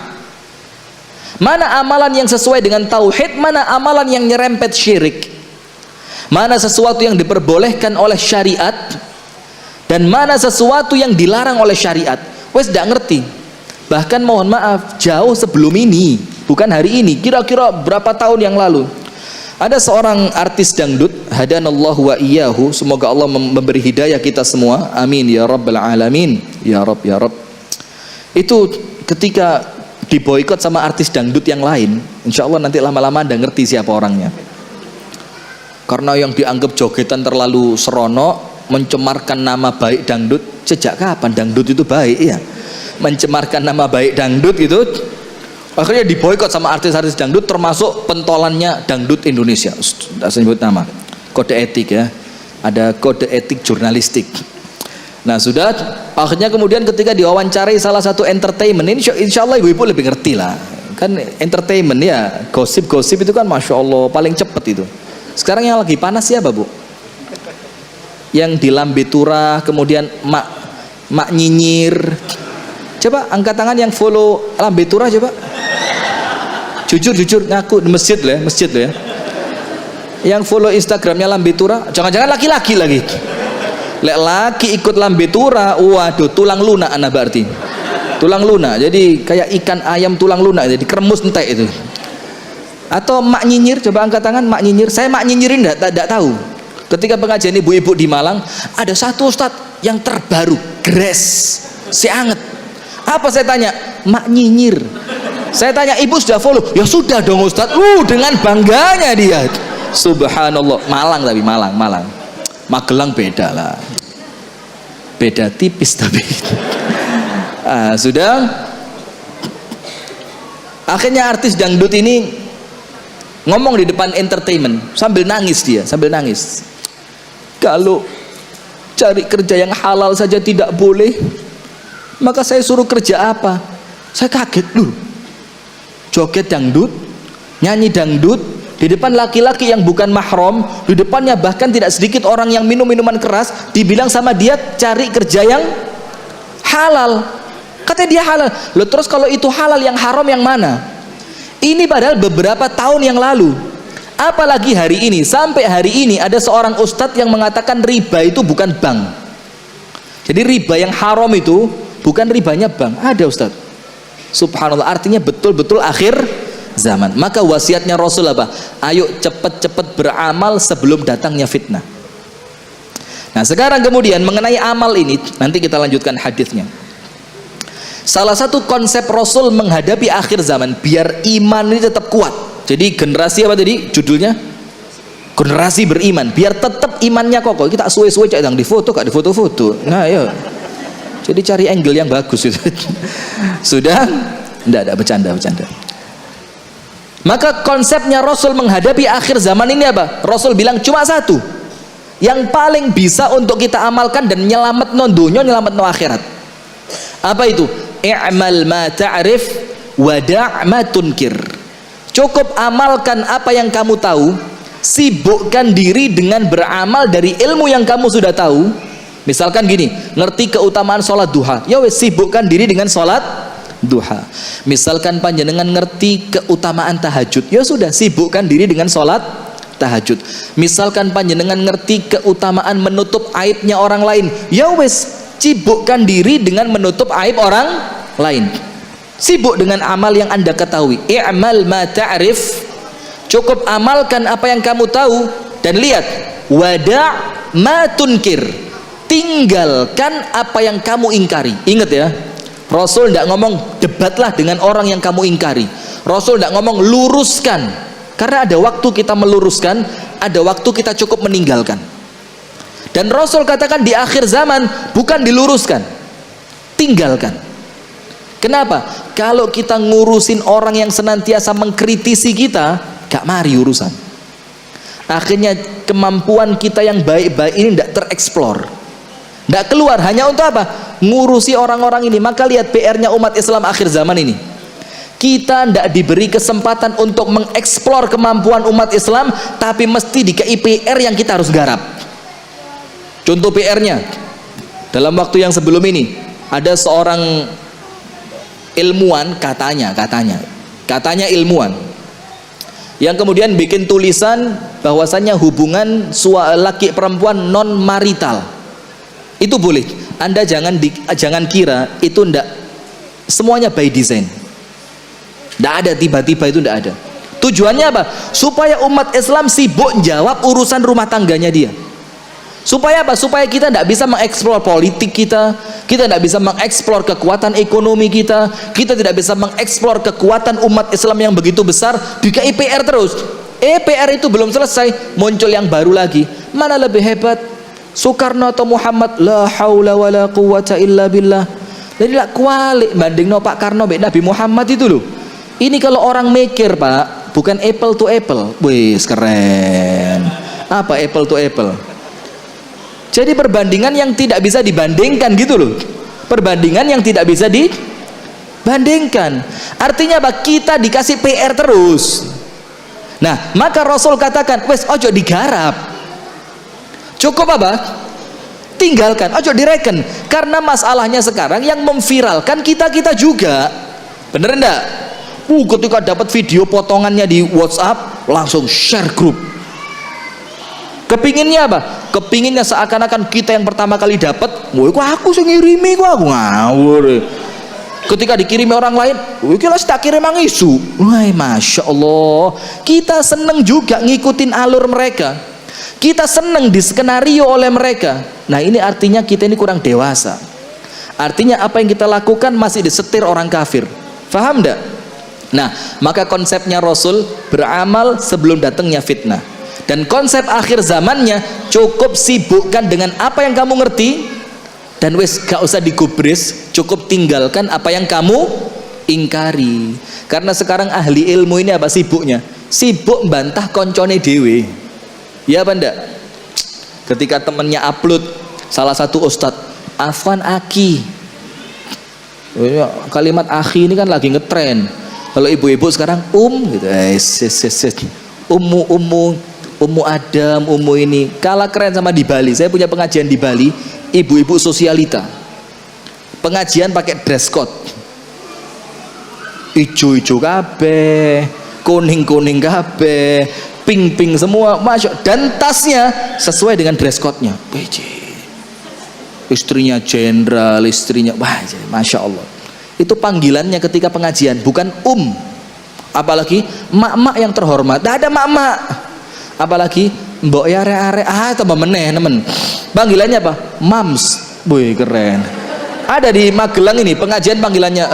mana amalan yang sesuai dengan tauhid, mana amalan yang nyerempet syirik, mana sesuatu yang diperbolehkan oleh syariat dan mana sesuatu yang dilarang oleh syariat. Wes tidak ngerti. Bahkan mohon maaf, jauh sebelum ini, bukan hari ini, kira-kira berapa tahun yang lalu, ada seorang artis dangdut, hadanallahu wa iyyahu, semoga Allah memberi hidayah kita semua, amin ya rabbal alamin, ya rabb ya rabb. Itu ketika diboikot sama artis dangdut yang lain, insya Allah nanti lama-lama Anda ngerti siapa orangnya. Karena yang dianggap jogetan terlalu seronok, mencemarkan nama baik dangdut. Sejak kapan dangdut itu baik ya? Mencemarkan nama baik dangdut itu. Akhirnya diboikot sama artis-artis dangdut, termasuk pentolannya dangdut Indonesia. Tidak sebut nama. Kode etik ya. Ada kode etik jurnalistik. Nah sudah, akhirnya kemudian ketika diwawancarai salah satu entertainment, insya Allah ibu-ibu lebih ngerti lah. Kan entertainment ya, gosip-gosip itu kan Masya Allah paling cepet itu. Sekarang yang lagi panas siapa Bu? Yang di Lambe Turah, kemudian Mak Nyinyir. Coba angkat tangan yang follow Lambe Turah coba. Jujur ngaku di masjid loh ya. Yang follow Instagramnya Lambe Turah, jangan-jangan laki-laki lagi. Lek laki ikut Lambe Turah, waduh tulang lunak anak berarti. Tulang lunak, jadi kayak ikan ayam tulang lunak, jadi kremus entek itu. Atau Mak Nyinyir, coba angkat tangan Mak Nyinyir. Saya Mak Nyinyirin enggak tahu. Ketika pengajian ibu-ibu di Malang, ada satu ustadz yang terbaru, gres, si anget. Apa saya tanya? Mak Nyinyir. Saya tanya, ibu sudah follow? Ya sudah dong ustadz. Dengan bangganya dia. Subhanallah. Malang tapi Malang. Magelang beda lah. Beda tipis tapi. Sudah. Akhirnya artis dangdut ini ngomong di depan entertainment sambil nangis dia, kalau cari kerja yang halal saja tidak boleh, maka saya suruh kerja apa? Saya kaget loh, joget dangdut, nyanyi dangdut di depan laki-laki yang bukan mahram, di depannya bahkan tidak sedikit orang yang minum minuman keras, dibilang sama dia cari kerja yang halal. Katanya dia halal. Loh terus kalau itu halal, yang haram yang mana? Ini padahal beberapa tahun yang lalu. Apalagi hari ini, sampai hari ini ada seorang ustadz yang mengatakan riba itu bukan bank. Jadi riba yang haram itu bukan ribanya bank. Ada ustadz. Subhanallah, artinya betul-betul akhir zaman. Maka wasiatnya Rasul apa? Ayo cepat-cepat beramal sebelum datangnya fitnah. Nah sekarang kemudian mengenai amal ini, nanti kita lanjutkan hadisnya. Salah satu konsep Rasul menghadapi akhir zaman biar iman ini tetap kuat. Jadi generasi apa tadi judulnya? Generasi beriman. Biar tetap imannya kokoh. Kita suwe-suwe cak di foto, kak di foto-foto. Nah, ayo. Jadi cari angle yang bagus itu. Sudah? Enggak ada bercanda. Maka konsepnya Rasul menghadapi akhir zaman ini apa? Rasul bilang cuma satu. Yang paling bisa untuk kita amalkan dan nyelamat no dunya, nyelamat no akhirat. Apa itu? I'mal ma ta'rif wada' ma tunkir. Cukup amalkan apa yang kamu tahu, sibukkan diri dengan beramal dari ilmu yang kamu sudah tahu. Misalkan gini, ngerti keutamaan sholat duha, ya wes sibukkan diri dengan sholat duha. Misalkan panjenengan ngerti keutamaan tahajud, ya sudah sibukkan diri dengan sholat tahajud. Misalkan panjenengan ngerti keutamaan menutup aibnya orang lain, ya wes sibukkan diri dengan menutup aib orang lain. Sibuk dengan amal yang anda ketahui. I'mal ma ta'rif, cukup amalkan apa yang kamu tahu, dan lihat wada' ma tunkir, tinggalkan apa yang kamu ingkari. Ingat ya, Rasul tidak ngomong debatlah dengan orang yang kamu ingkari. Rasul tidak ngomong luruskan, karena ada waktu kita meluruskan, ada waktu kita cukup meninggalkan. Dan Rasul katakan di akhir zaman bukan diluruskan, tinggalkan. Kenapa? Kalau kita ngurusin orang yang senantiasa mengkritisi kita, gak mari urusan. Akhirnya kemampuan kita yang baik-baik ini tidak tereksplor, tidak keluar. Hanya untuk apa? Ngurusi orang-orang ini. Maka lihat PR-nya umat Islam akhir zaman ini. Kita tidak diberi kesempatan untuk mengeksplor kemampuan umat Islam, tapi mesti dikei PR yang kita harus garap. Contoh PR-nya, dalam waktu yang sebelum ini ada seorang ilmuwan, katanya ilmuwan yang kemudian bikin tulisan bahwasannya hubungan laki perempuan non marital itu boleh. Anda jangan kira itu ndak semuanya by design, ndak ada tiba-tiba, itu ndak ada. Tujuannya apa? Supaya umat Islam sibuk jawab urusan rumah tangganya dia. Supaya apa? Supaya kita tidak bisa mengeksplor politik kita tidak bisa mengeksplor kekuatan ekonomi kita tidak bisa mengeksplor kekuatan umat Islam yang begitu besar. Di IPR terus. PR itu belum selesai, muncul yang baru lagi. Mana lebih hebat, Soekarno atau Muhammad? La haula wala quwata illa billah. Jadi lah kualik banding no Pak Karno be Nabi Muhammad itu loh. Ini kalau orang mikir, Pak, bukan apple to apple. Wih, keren. Apa apple to apple? Jadi perbandingan yang tidak bisa dibandingkan gitu loh. Perbandingan yang tidak bisa dibandingkan. Artinya apa? Kita dikasih PR terus. Nah, maka Rasul katakan, wes ojo digarap. Cukup apa? Tinggalkan, ojo direken. Karena masalahnya sekarang yang memviralkan kita-kita juga. Bener enggak? Ketika dapat video potongannya di WhatsApp, langsung share grup. Kepinginnya apa? Kepinginnya seakan-akan kita yang pertama kali dapat. Woi, kok aku sing ngirimi, kok aku ngawur. Ketika dikirimi orang lain, woi kira tak kirim mang isu. Wah, masya Allah. Kita seneng juga ngikutin alur mereka. Kita seneng diskenario oleh mereka. Nah, ini artinya kita ini kurang dewasa. Artinya apa yang kita lakukan masih disetir orang kafir. Faham enggak? Nah, maka konsepnya Rasul beramal sebelum datangnya fitnah. Dan konsep akhir zamannya cukup sibukkan dengan apa yang kamu ngerti, dan wes gak usah digubris, cukup tinggalkan apa yang kamu ingkari. Karena sekarang ahli ilmu ini apa sibuknya? Sibuk bantah koncone dewe. Ya apa enggak? Ketika temennya upload salah satu ustadz, Afwan Aki, kalimat akhi ini kan lagi ngetren. Kalau ibu-ibu sekarang gitu, Ummu Adam, Ummu ini kalah keren sama di Bali. Saya punya pengajian di Bali, ibu-ibu sosialita. Pengajian pakai dress code, ijo-ijo kabeh, kuning-kuning kabeh, pink-pink semua, masuk. Dan tasnya sesuai dengan dress code-nya. Istrinya jenderal, istrinya, wah, masya Allah. Itu panggilannya ketika pengajian, bukan apalagi mak-mak yang terhormat. Tidak ada mak-mak, apalagi mbok ya are-are, tambah meneh nemen. Panggilannya apa? Mams. Wih, keren. Ada di Magelang ini pengajian panggilannya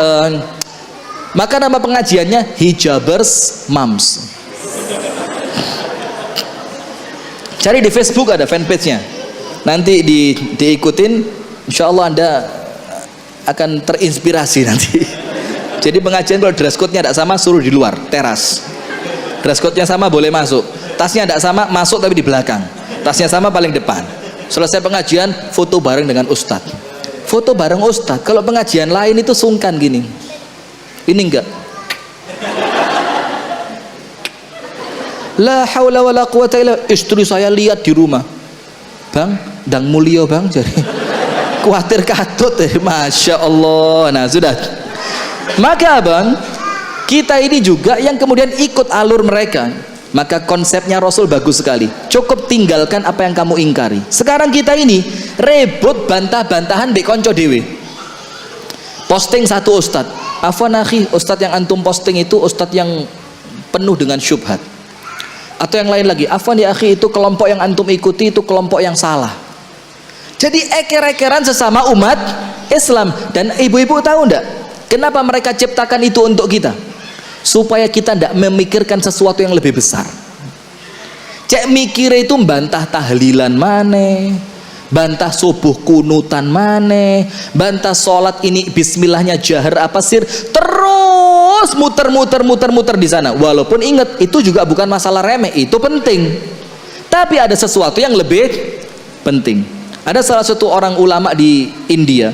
maka nama pengajiannya Hijabers Mams. Cari di Facebook, ada fanpage-nya. Nanti diikutin, insya Allah Anda akan terinspirasi nanti. Jadi pengajian kalau dress code-nya tidak sama, suruh di luar teras. Dress code-nya sama boleh masuk, tasnya tidak sama masuk tapi di belakang, tasnya sama paling depan. Selesai pengajian foto bareng dengan ustadz. Foto bareng ustadz. Kalau pengajian lain itu sungkan gini, ini enggak. La haula wala quwata illa. Istri saya lihat di rumah, bang, dang mulio bang, jadi khawatir katut, masya Allah. Nah sudah, maka abang, kita ini juga yang kemudian ikut alur mereka. Maka konsepnya Rasul bagus sekali, cukup tinggalkan apa yang kamu ingkari. Sekarang kita ini rebut bantah-bantahan di konco dewe. Posting satu ustadz, afwan akhi, ustadz yang antum posting itu ustadz yang penuh dengan syubhat. Atau yang lain lagi, afwan ya akhi, itu kelompok yang antum ikuti itu kelompok yang salah. Jadi eker-ekeran sesama umat Islam. Dan ibu-ibu tahu enggak kenapa mereka ciptakan itu untuk kita? Supaya kita tidak memikirkan sesuatu yang lebih besar. Cek mikir itu bantah tahlilan mana, bantah subuh kunutan mana, bantah sholat ini bismillahnya jahar apa sir, terus muter di sana. Walaupun ingat itu juga bukan masalah remeh, itu penting. Tapi ada sesuatu yang lebih penting. Ada salah satu orang ulama di India,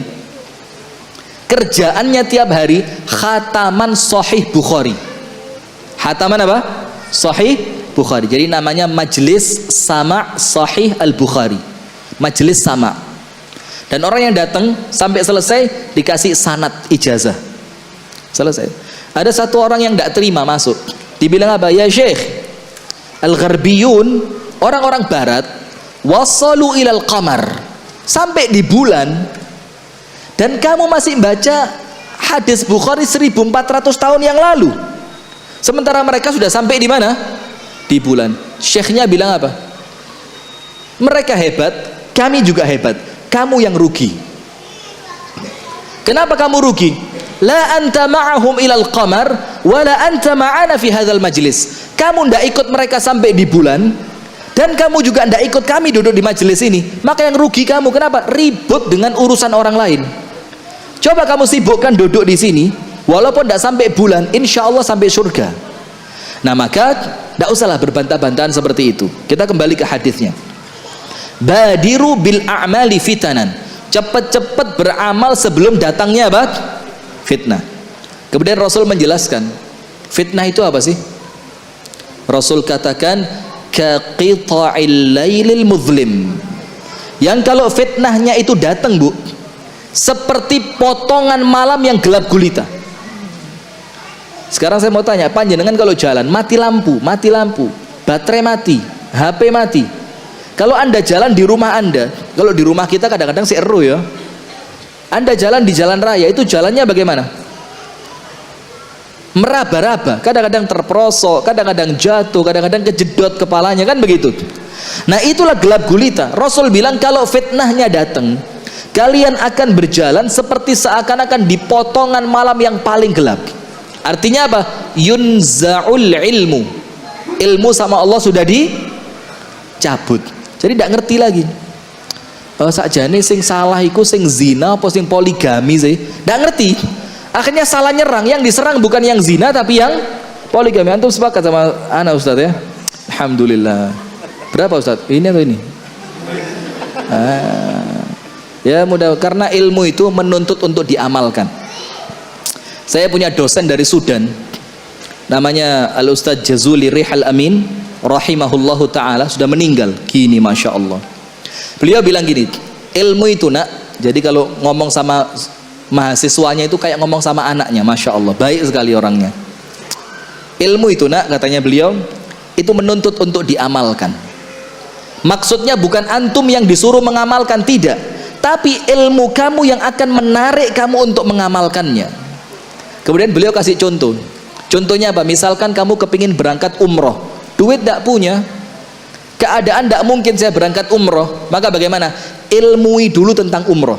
kerjaannya tiap hari khataman Sahih Bukhari. Khataman apa? Sahih Bukhari. Jadi namanya Majlis Sama' Sahih Al-Bukhari. Majlis Sama'. Dan orang yang datang sampai selesai dikasih sanad ijazah. Selesai. Ada satu orang yang tidak terima masuk. Dibilang apa? Ya Syekh, Al-Gharbiyun, orang-orang barat, wasalu ilal qamar, sampai di bulan, dan kamu masih baca hadis Bukhari 1400 tahun yang lalu, sementara mereka sudah sampai di mana? Di bulan. Syekhnya bilang apa? Mereka hebat, kami juga hebat, kamu yang rugi. Kenapa kamu rugi? La anta ma'ahum ilal qamar wa la anta ma'ana fi hadzal majlis. Kamu tidak ikut mereka sampai di bulan, dan kamu juga tidak ikut kami duduk di majelis ini. Maka yang rugi kamu. Kenapa? Ribut dengan urusan orang lain. Coba kamu sibukkan duduk di sini, Walaupun tidak sampai bulan, insya Allah sampai surga. Nah maka tidak usahlah berbantah-bantahan seperti itu. Kita kembali ke hadisnya. Badiru bil a'mali fitanan. Cepat-cepat beramal sebelum datangnya apa? Fitnah. Kemudian Rasul menjelaskan, fitnah itu apa sih? Rasul katakan kaqita'il lailil muzlim. Yang kalau fitnahnya itu datang, Bu, seperti potongan malam yang gelap gulita. Sekarang saya mau tanya, panjenengan kalau jalan mati lampu, baterai mati, HP mati. Kalau Anda jalan di rumah Anda, kalau di rumah kita kadang-kadang seru ya. Anda jalan di jalan raya, itu jalannya bagaimana? Meraba-raba, kadang-kadang terperosok, kadang-kadang jatuh, kadang-kadang kejedot kepalanya, kan begitu. Nah itulah gelap gulita. Rasul bilang kalau fitnahnya datang, kalian akan berjalan seperti seakan-akan di potongan malam yang paling gelap. Artinya apa? Yunza'ul ilmu. Ilmu sama Allah sudah dicabut. Jadi tidak ngerti lagi. Sakjane sing salah iku sing zina apa sing poligami sih? Tidak ngerti. Akhirnya salah nyerang. Yang diserang bukan yang zina tapi yang poligami. Antum sepakat sama ana Ustaz ya? Alhamdulillah. Berapa Ustaz? Ini atau ini? Ya mudah, karena ilmu itu menuntut untuk diamalkan. Saya punya dosen dari Sudan, namanya Al Ustaz Jazuli Rihal Amin rahimahullahu ta'ala, sudah meninggal kini, Masya Allah. Beliau bilang gini, ilmu itu nak, jadi kalau ngomong sama mahasiswanya itu kayak ngomong sama anaknya. Masya Allah, baik sekali orangnya. Ilmu itu nak, katanya beliau, itu menuntut untuk diamalkan. Maksudnya bukan antum yang disuruh mengamalkan, tidak, tapi ilmu kamu yang akan menarik kamu untuk mengamalkannya. Kemudian beliau kasih contoh. Contohnya apa? Misalkan kamu kepingin berangkat umroh, duit tidak punya, keadaan tidak mungkin saya berangkat umroh, maka bagaimana? Ilmui dulu tentang umroh.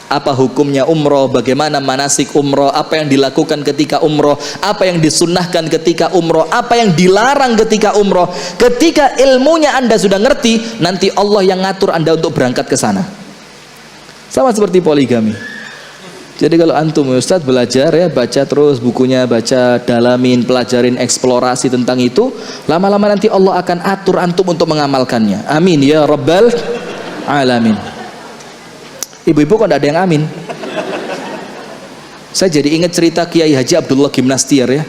Apa hukumnya umroh, bagaimana manasik umroh, apa yang dilakukan ketika umroh, apa yang disunnahkan ketika umroh, apa yang dilarang ketika umroh. Ketika ilmunya Anda sudah ngerti, nanti Allah yang ngatur Anda untuk berangkat ke sana. Sama seperti poligami. Jadi kalau antum Ustaz belajar ya, baca terus bukunya, baca, dalamin, pelajarin, eksplorasi tentang itu, lama-lama nanti Allah akan atur antum untuk mengamalkannya. Amin ya Rabbal Alamin. Ibu-ibu kok tidak ada yang amin? Saya jadi ingat cerita Kiai Haji Abdullah Gimnastiar ya.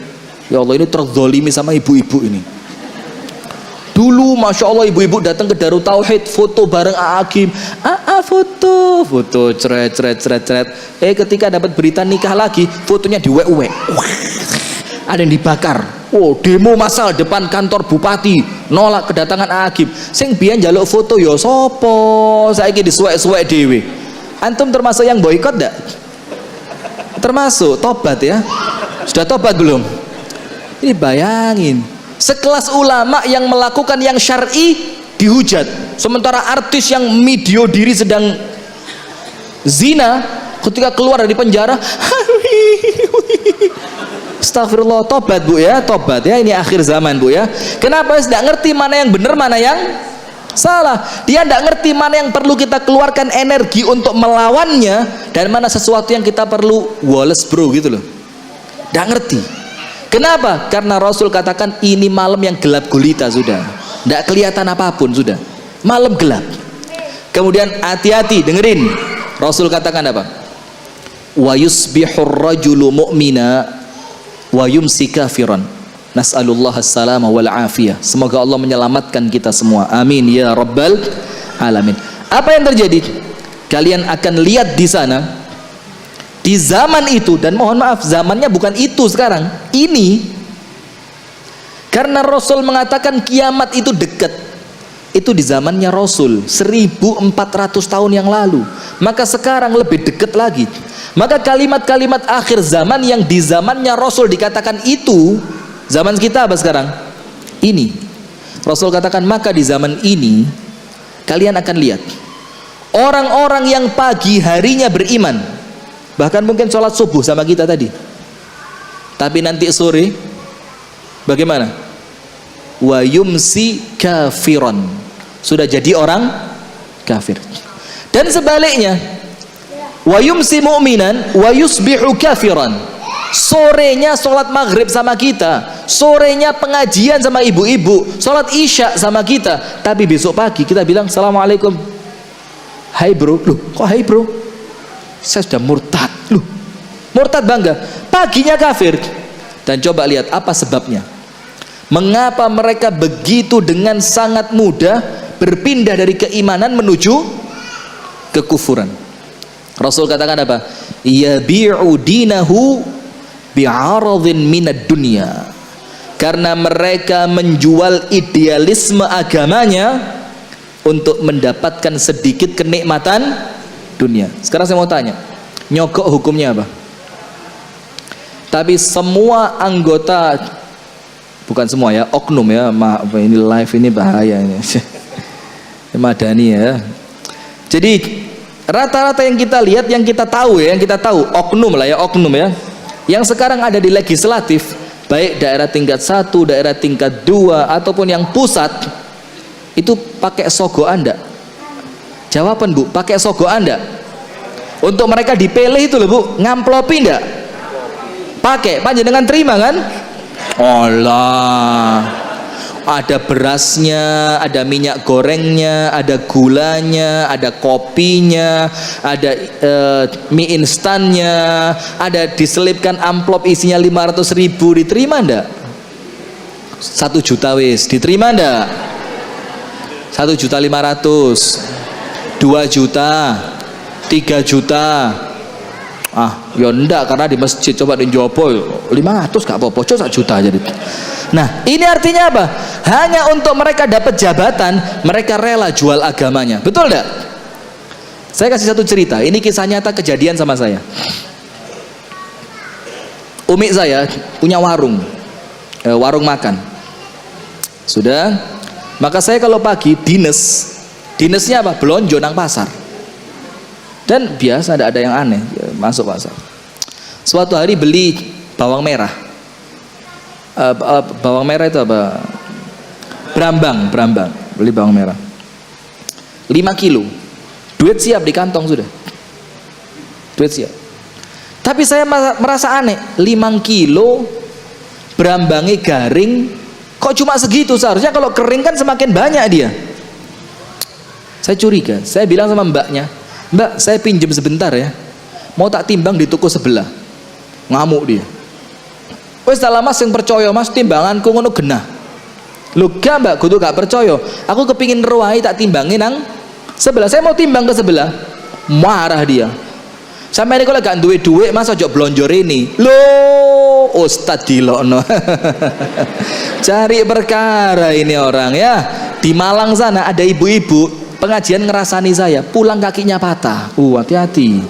Ya Allah, ini terzolimi sama ibu-ibu ini. Dulu Masya Allah ibu-ibu datang ke Darut Tauhid, foto bareng A'agim, foto, ceret. Ketika dapat berita nikah lagi, fotonya diwek-wek. Ada yang dibakar. Oh, demo massal depan kantor bupati, nolak kedatangan A'agim. Sing biyen njaluk foto ya sopo? Saiki disuwek-suwek dhewe. Antum termasuk yang boikot enggak? Termasuk, tobat ya. Sudah tobat belum? Ini bayangin, sekelas ulama yang melakukan yang syar'i dihujat, sementara artis yang video diri sedang zina ketika keluar dari penjara, astagfirullah, tobat Bu ya, tobat ya, ini akhir zaman Bu ya. Kenapa? Tidak ngerti mana yang benar, mana yang salah. Dia tidak ngerti mana yang perlu kita keluarkan energi untuk melawannya dan mana sesuatu yang kita perlu Wallace bro gitu loh. Tidak ngerti. Kenapa? Karena Rasul katakan ini malam yang gelap gulita sudah, tidak kelihatan apapun sudah, malam gelap. Kemudian hati-hati, dengerin, Rasul katakan apa? Wa yusbihur rajulu mu'mina wa yumsi kafiran. Nas'alullah as-salama wal afiyah. Semoga Allah menyelamatkan kita semua. Amin ya Rabbal Alamin. Apa yang terjadi? Kalian akan lihat di sana, di zaman itu, dan mohon maaf zamannya bukan itu sekarang, ini, karena Rasul mengatakan kiamat itu dekat, itu di zamannya Rasul 1400 tahun yang lalu, maka sekarang lebih dekat lagi. Maka kalimat-kalimat akhir zaman yang di zamannya Rasul dikatakan itu, zaman kita apa sekarang? Ini Rasul katakan, maka di zaman ini kalian akan lihat orang-orang yang pagi harinya beriman, bahkan mungkin sholat subuh sama kita tadi, tapi nanti sore bagaimana? Wa yumsi kafiran, sudah jadi orang kafir. Dan sebaliknya, wa yumsi mu'minan wa yusbihu kafiran, sorenya sholat maghrib sama kita, sorenya pengajian sama ibu-ibu, sholat isya sama kita, tapi besok pagi kita bilang assalamualaikum, hai bro. Loh kok hai bro, saya sudah murtad. Loh murtad bangga, paginya kafir. Dan coba lihat apa sebabnya, mengapa mereka begitu dengan sangat mudah berpindah dari keimanan menuju kekufuran. Rasul katakan apa? Yabi'u dinahu bi'aradhin minad dunya. Karena mereka menjual idealisme agamanya untuk mendapatkan sedikit kenikmatan dunia. Sekarang saya mau tanya, nyogok hukumnya apa? Tapi semua anggota, bukan semua ya, oknum ya, ini live ini bahaya ini. Madani ya. Jadi rata-rata yang kita lihat, yang kita tahu ya, yang kita tahu oknum lah ya, oknum ya, yang sekarang ada di legislatif, baik daerah tingkat 1, daerah tingkat 2 ataupun yang pusat, itu pakai sogo Anda. Jawaban Bu, pakai sogo Anda. Untuk mereka dipilih itu loh Bu, ngamplopi enggak? Pakai, panjenengan terima kan? Allah, ada berasnya, ada minyak gorengnya, ada gulanya, ada kopinya, ada mie instannya, ada diselipkan amplop isinya 500.000, diterima ndak? 1 juta wis, diterima ndak? 1.500.000, 2 juta, 3 juta. Ya ndak, karena di masjid. Coba di Jopo 500 gak apa-apa, coba 1 juta jadi. Nah ini artinya apa? Hanya untuk mereka dapat jabatan, mereka rela jual agamanya. Betul ndak? Saya kasih satu cerita, ini kisah nyata kejadian sama saya. Umi saya punya warung makan. Sudah, maka saya kalau pagi dinesnya apa? Belonjo nang pasar. Dan biasa tidak ada yang aneh, ya, masuk pasar. Suatu hari beli bawang merah. Bawang merah itu apa? Brambang, beli bawang merah 5 kilo, duit siap di kantong sudah, duit siap. Tapi saya merasa aneh, 5 kilo brambangnya garing, kok cuma segitu? Seharusnya kalau kering kan semakin banyak dia. Saya curiga, saya bilang sama mbaknya, Mbak, saya pinjem sebentar ya, mau tak timbang di toko sebelah. Ngamuk dia. Wes dalam mas yang percaya mas, timbanganku ngono genah. Lho gak mbak, kudu gak percaya. Aku kepingin ruai tak timbangin nang sebelah. Saya mau timbang ke sebelah, marah dia. Sampai ini kalau gak duwe duit mas ojo blonjor ini. Loh, ustad dilokno. Cari perkara ini orang ya. Di Malang sana ada ibu-ibu pengajian ngerasani saya, pulang kakinya patah. Hati-hati,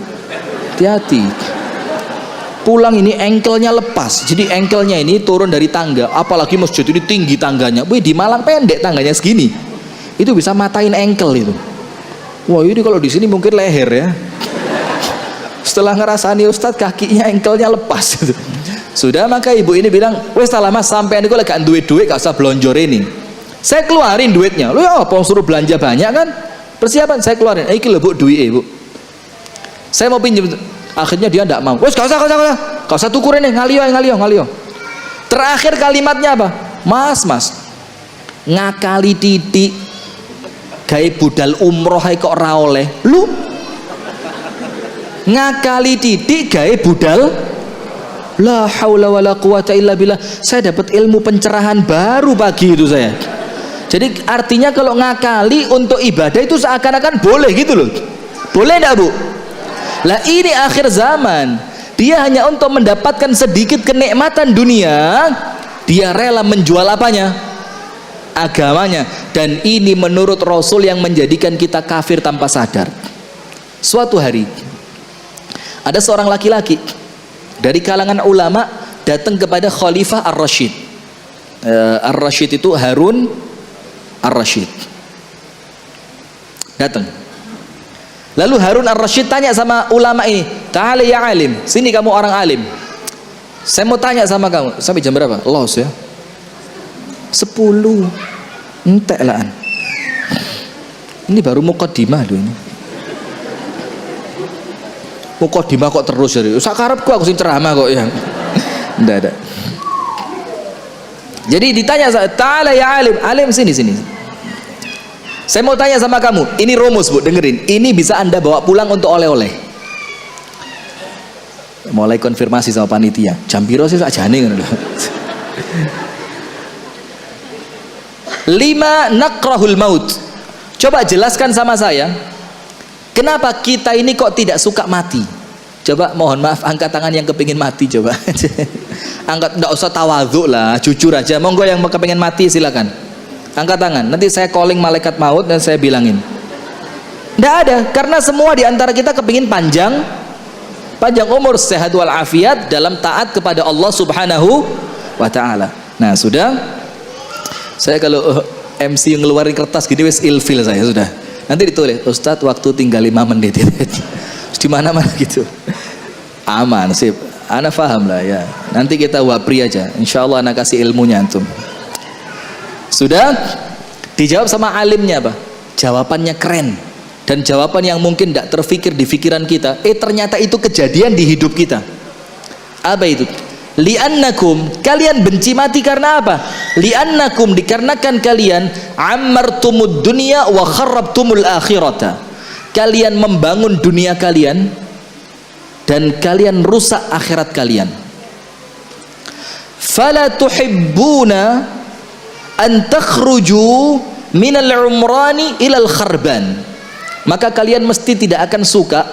hati-hati. Pulang ini engkelnya lepas, jadi engkelnya ini turun dari tangga. Apalagi masjid ini tinggi tangganya. Wih, di Malang pendek tangganya segini, itu bisa matain engkel itu. Wah ini kalau di sini mungkin leher ya. Setelah ngerasani ustadz kakinya engkelnya lepas. Sudah, maka ibu ini bilang, wes tak lama sampai ini kalau gak duit gak usah blonjor ini. Saya keluarin duitnya. Lu ya apa suruh belanja banyak kan? Persiapan saya keluarin. Iki lho Bu, duit Bu. Saya mau pinjam. Akhirnya dia enggak mau. Wes gak usah tukurin nih, ngaliyo. Terakhir kalimatnya apa? Mas, ngakali titik gawe budal umroh ae kok ora oleh. Lu ngakali titik gawe budal, la haula wala quwata illa billah. Saya dapat ilmu pencerahan baru pagi itu saya. Jadi artinya kalau ngakali untuk ibadah itu seakan-akan boleh gitu loh. Boleh enggak Bu? Lah ini akhir zaman. Dia hanya untuk mendapatkan sedikit kenikmatan dunia, dia rela menjual apanya? Agamanya. Dan ini menurut Rasul yang menjadikan kita kafir tanpa sadar. Suatu hari ada seorang laki-laki dari kalangan ulama datang kepada Khalifah Ar-Rasyid. Ar-Rasyid itu Harun Ar-Rasyid datang. Lalu Harun Ar-Rasyid tanya sama ulama ini, ta'ala ya alim, sini kamu orang alim, saya mau tanya sama kamu, sampai jam berapa? Los ya 10 entek lah. Ini baru muqaddimah loh ini. Muqaddimah kok terus jadi sakarepku aku sing ceramah kok ya. Enggak ada. Jadi ditanya, ta'ala ya alim, alim sini. Saya mau tanya sama kamu, ini rumus Bu, dengerin. Ini bisa Anda bawa pulang untuk oleh-oleh. Mulai konfirmasi sama panitia. Jam piro sih sakjane ngono lho. 5 nakrahul maut. Coba jelaskan sama saya, kenapa kita ini kok tidak suka mati? Coba mohon maaf, angkat tangan yang kepingin mati coba. Angkat, enggak usah tawadhu lah, jujur aja. Monggo yang kepingin mati silakan. Angkat tangan, nanti saya calling malaikat maut dan saya bilangin. Enggak ada, karena semua di antara kita kepingin panjang umur, sehat wal afiat dalam taat kepada Allah Subhanahu wa taala. Nah, sudah. Saya kalau MC ngeluarin kertas gini wis ilfil saya sudah. Nanti ditulis, Ustadz waktu tinggal 5 menit. Di mana-mana gitu. Aman, sip. Ana paham lah ya. Nanti kita wapri aja. Insyaallah ana kasih ilmunya antum. Sudah dijawab sama alimnya apa? Jawabannya keren. Dan jawaban yang mungkin tidak terfikir di pikiran kita, ternyata itu kejadian di hidup kita. Apa itu? Li'annakum, kalian benci mati karena apa? Li'annakum, dikarenakan kalian ammartumud dunya wa kharrabtumul akhirata. Kalian membangun dunia kalian dan kalian rusak akhirat kalian. Fala tuhibbuna an takhruju minal umrani ilal kharban. Maka kalian mesti tidak akan suka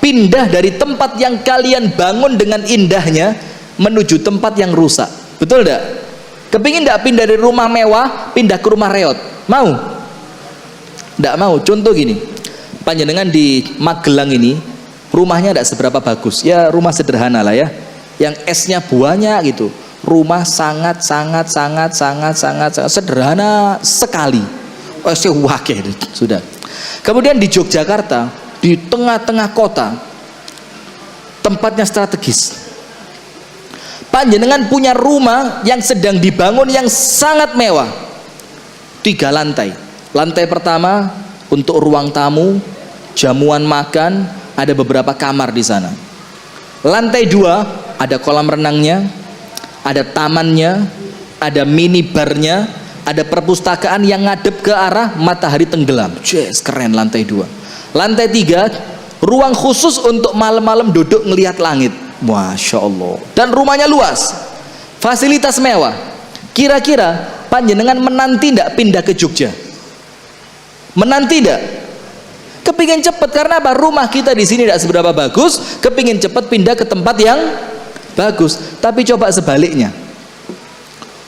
pindah dari tempat yang kalian bangun dengan indahnya menuju tempat yang rusak. Betul tidak? Kepingin tidak pindah dari rumah mewah pindah ke rumah reot? Mau? Tidak mau. Contoh gini, panjenengan di Magelang ini rumahnya tidak seberapa bagus ya, rumah sederhana lah ya, yang esnya banyak gitu, rumah sangat sederhana sekali, esnya wakil sudah. Kemudian di Yogyakarta, di tengah-tengah kota, tempatnya strategis, panjenengan punya rumah yang sedang dibangun yang sangat mewah, 3 lantai. Lantai pertama untuk ruang tamu, jamuan makan, ada beberapa kamar di sana. Lantai 2 ada kolam renangnya, ada tamannya, ada minibarnya, ada perpustakaan yang ngadep ke arah matahari tenggelam. Yes, keren lantai 2. Lantai 3 ruang khusus untuk malam-malam duduk ngelihat langit. Masya Allah. Dan rumahnya luas, fasilitas mewah. Kira-kira panjenengan menanti tidak pindah ke Jogja? Menanti tidak? Kepingin cepet karena apa? Rumah kita di sini tidak seberapa bagus, kepingin cepet pindah ke tempat yang bagus. Tapi coba sebaliknya,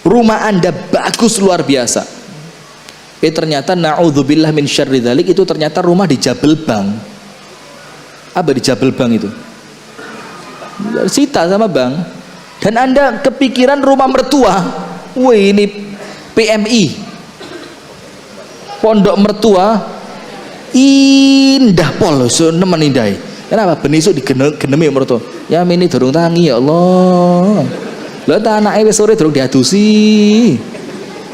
rumah Anda bagus luar biasa, ternyata na'udzubillah min syarri dzalik, itu ternyata rumah di Jabelbang. Apa di Jabelbang itu? Sita sama bang. Dan Anda kepikiran rumah mertua, wih ini PMI, pondok mertua indah pol, so nemen indai. Kenapa? Benisuk digenemi mertua. Ya ini dorong tangi ya Allah. Lha ta anake wis sore durung diadusi.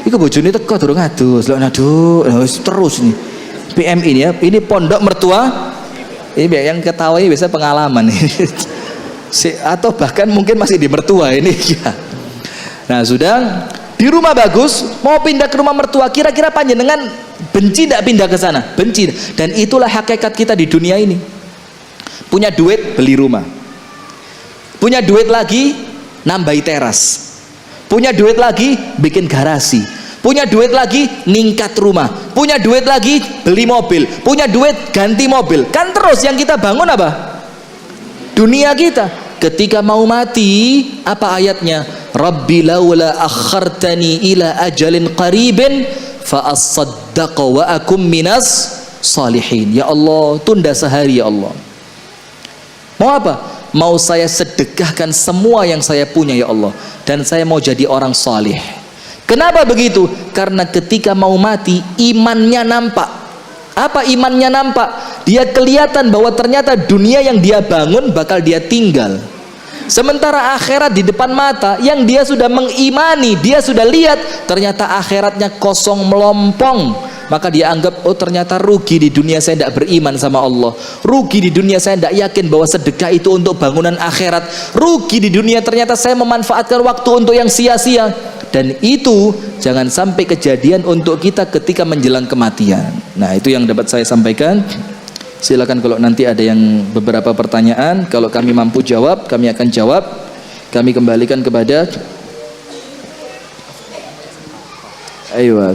Iku bojone teko durung adus. Lho aduh, terus ini. PM ini ya, ini pondok mertua. Ini yang ketahui biasa pengalaman ini. Atau bahkan mungkin masih di mertua ini ya. Nah, sudah di rumah bagus, mau pindah ke rumah mertua, kira-kira panjenengan benci tidak pindah ke sana? Benci. Dan itulah hakikat kita di dunia ini. Punya duit beli rumah. Punya duit lagi nambahi teras, punya duit lagi bikin garasi, punya duit lagi ningkat rumah, punya duit lagi beli mobil, punya duit ganti mobil. Kan terus yang kita bangun apa? Dunia kita. Ketika mau mati, apa ayatnya? Rabbi laula akhartani ila ajalin qaribin fa asaddaqa wa akum minas salihin. Ya Allah, tunda sehari ya Allah. Mau apa? Mau saya sedekahkan semua yang saya punya ya Allah, dan saya mau jadi orang salih. Kenapa begitu? Karena ketika mau mati imannya nampak. Apa imannya nampak? Dia kelihatan bahwa ternyata dunia yang dia bangun bakal dia tinggal. Sementara akhirat di depan mata yang dia sudah mengimani, dia sudah lihat, ternyata akhiratnya kosong melompong, maka dia anggap, oh ternyata rugi di dunia saya tidak beriman sama Allah, rugi di dunia saya tidak yakin bahwa sedekah itu untuk bangunan akhirat, rugi di dunia ternyata saya memanfaatkan waktu untuk yang sia-sia. Dan itu jangan sampai kejadian untuk kita ketika menjelang kematian. Nah, itu yang dapat saya sampaikan. Silakan kalau nanti ada yang beberapa pertanyaan, kalau kami mampu jawab, kami akan jawab. Kami kembalikan kepada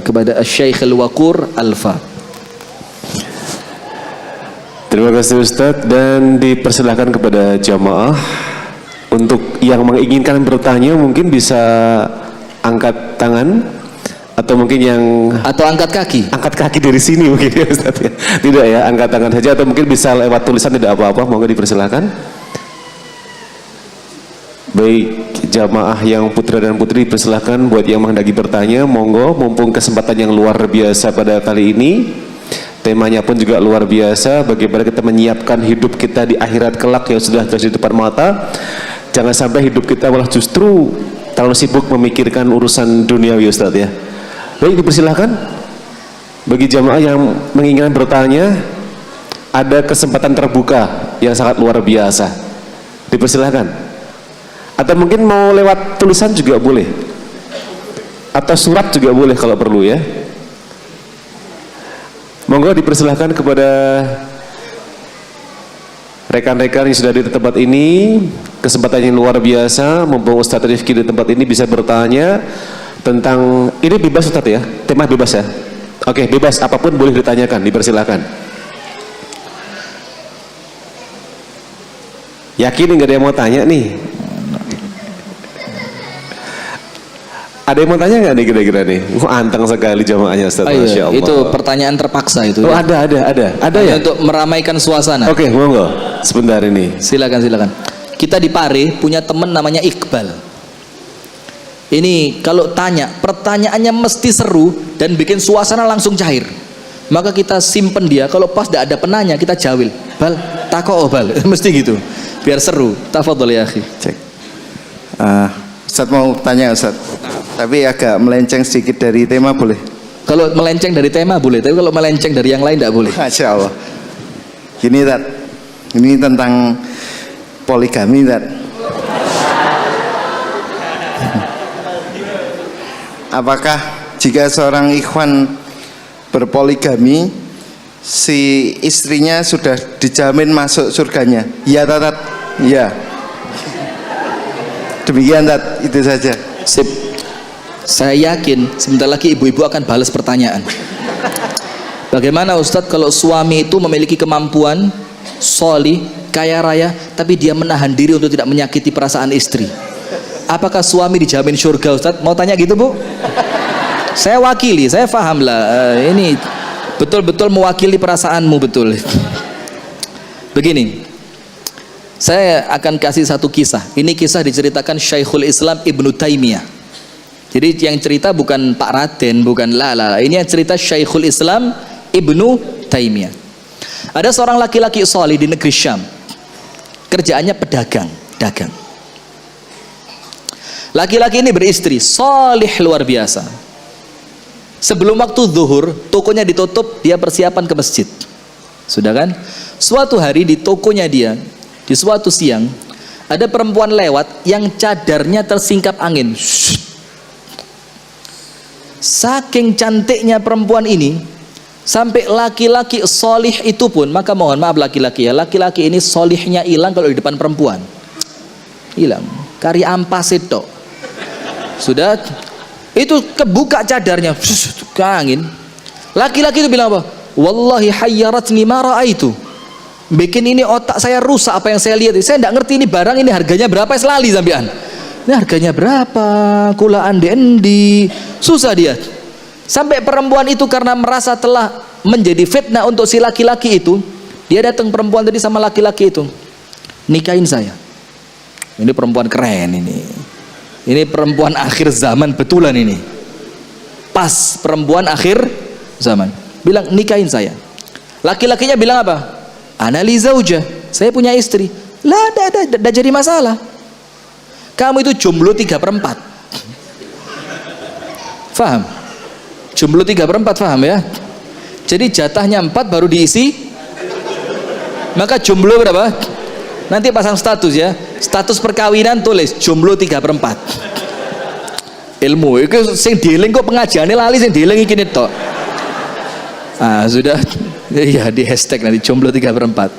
kepada Syekh Al-Waqur Alfa. Terima kasih Ustadz, dan dipersilakan kepada jamaah untuk yang menginginkan bertanya mungkin bisa angkat tangan, atau mungkin yang angkat kaki dari sini mungkin ya Ustadz ya. Tidak ya, angkat tangan saja, atau mungkin bisa lewat tulisan, tidak apa-apa, monggo dipersilakan. Baik, jamaah yang putra dan putri persilahkan buat yang menghendaki bertanya, monggo, mumpung kesempatan yang luar biasa pada kali ini. Temanya pun juga luar biasa, bagaimana kita menyiapkan hidup kita di akhirat kelak yang sudah terjadi di depan mata. Jangan sampai hidup kita malah justru terlalu sibuk memikirkan urusan duniawi Ustaz ya. Baik, dipersilahkan bagi jamaah yang menginginkan bertanya, ada kesempatan terbuka yang sangat luar biasa. Dipersilahkan. Atau mungkin mau lewat tulisan juga boleh, atau surat juga boleh kalau perlu ya. Monggo dipersilahkan kepada rekan-rekan yang sudah di tempat ini. Kesempatan yang luar biasa, mumpung Ustadz Rifki di tempat ini bisa bertanya tentang, ini bebas Ustadz ya, tema bebas ya. Oke, bebas, apapun boleh ditanyakan, dipersilahkan. Yakin nggak ada yang mau tanya nih? Ada yang mau tanya nggak nih kira-kira nih? Anteng sekali jamaahnya Ustaz. Masya Allah. Itu pertanyaan terpaksa itu. Oh ya? Ada ya? Untuk meramaikan suasana. Oke, monggo. Sebentar ini. Silakan. Kita di Pare punya teman namanya Iqbal. Ini kalau tanya, pertanyaannya mesti seru dan bikin suasana langsung cair. Maka kita simpen dia. Kalau pas tidak ada penanya, kita jawil. Bal, tako bal, mesti gitu. Biar seru. Tafadhol ya akhi. Cek. Ustaz mau tanya Ustaz, tapi agak melenceng sedikit dari tema boleh? Kalau melenceng dari tema boleh, tapi kalau melenceng dari yang lain tidak boleh. Masya Allah. Ini tentang poligami Tat. Apakah jika seorang ikhwan berpoligami, si istrinya sudah dijamin masuk surganya? Ya Tat? Ya. Demikian Tat, itu saja. Sip. Saya yakin sebentar lagi ibu-ibu akan balas pertanyaan. Bagaimana Ustadz kalau suami itu memiliki kemampuan, solih, kaya raya, tapi dia menahan diri untuk tidak menyakiti perasaan istri? Apakah suami dijamin surga Ustadz? Mau tanya gitu Bu? Saya wakili, saya paham lah. Ini betul-betul mewakili perasaanmu betul. Begini. Saya akan kasih satu kisah. Ini kisah diceritakan Syekhul Islam Ibnu Taimiyah. Jadi yang cerita bukan Pak Raden, bukan Lala. Ini yang cerita Syekhul Islam Ibnu Taimiyah. Ada seorang laki-laki solih di negeri Syam. Kerjaannya pedagang, dagang. Laki-laki ini beristri, solih luar biasa. Sebelum waktu zuhur, tokonya ditutup, dia persiapan ke masjid. Sudah kan? Suatu hari di tokonya dia, di suatu siang, ada perempuan lewat yang cadarnya tersingkap angin. Saking cantiknya perempuan ini, sampai laki-laki solih itu pun, maka mohon maaf laki-laki ya, laki-laki ini solihnya hilang kalau di depan perempuan. Hilang, kari ampas itu. Sudah, itu kebuka cadarnya, ke angin. Laki-laki itu bilang apa? Wallahi hayyaratni ma ra'aitu. Bikin ini otak saya rusak apa yang saya lihat. Saya tidak ngerti ini barang ini harganya berapa, selali sampean. Ini harganya berapa? Kulaan endi. Susah dia. Sampai perempuan itu karena merasa telah menjadi fitnah untuk si laki-laki itu, dia datang perempuan tadi sama laki-laki itu. Nikahin saya. Ini perempuan keren ini. Ini perempuan akhir zaman betulan ini. Pas perempuan akhir zaman. Bilang nikahin saya. Laki-lakinya bilang apa? Ana li zaujah, saya punya istri. Lah, tidak jadi masalah. Kamu itu jomblo 3/4. Faham? Jomblo 3/4, faham ya? Jadi jatahnya 4 baru diisi. Maka jomblo berapa? Nanti pasang status ya. Status perkawinan tulis jomblo 3/4. Ilmu itu sing dieling kok pengajiane lali sing dieling iki tok. Ah, sudah ya di hashtag nanti jomblo 3/4.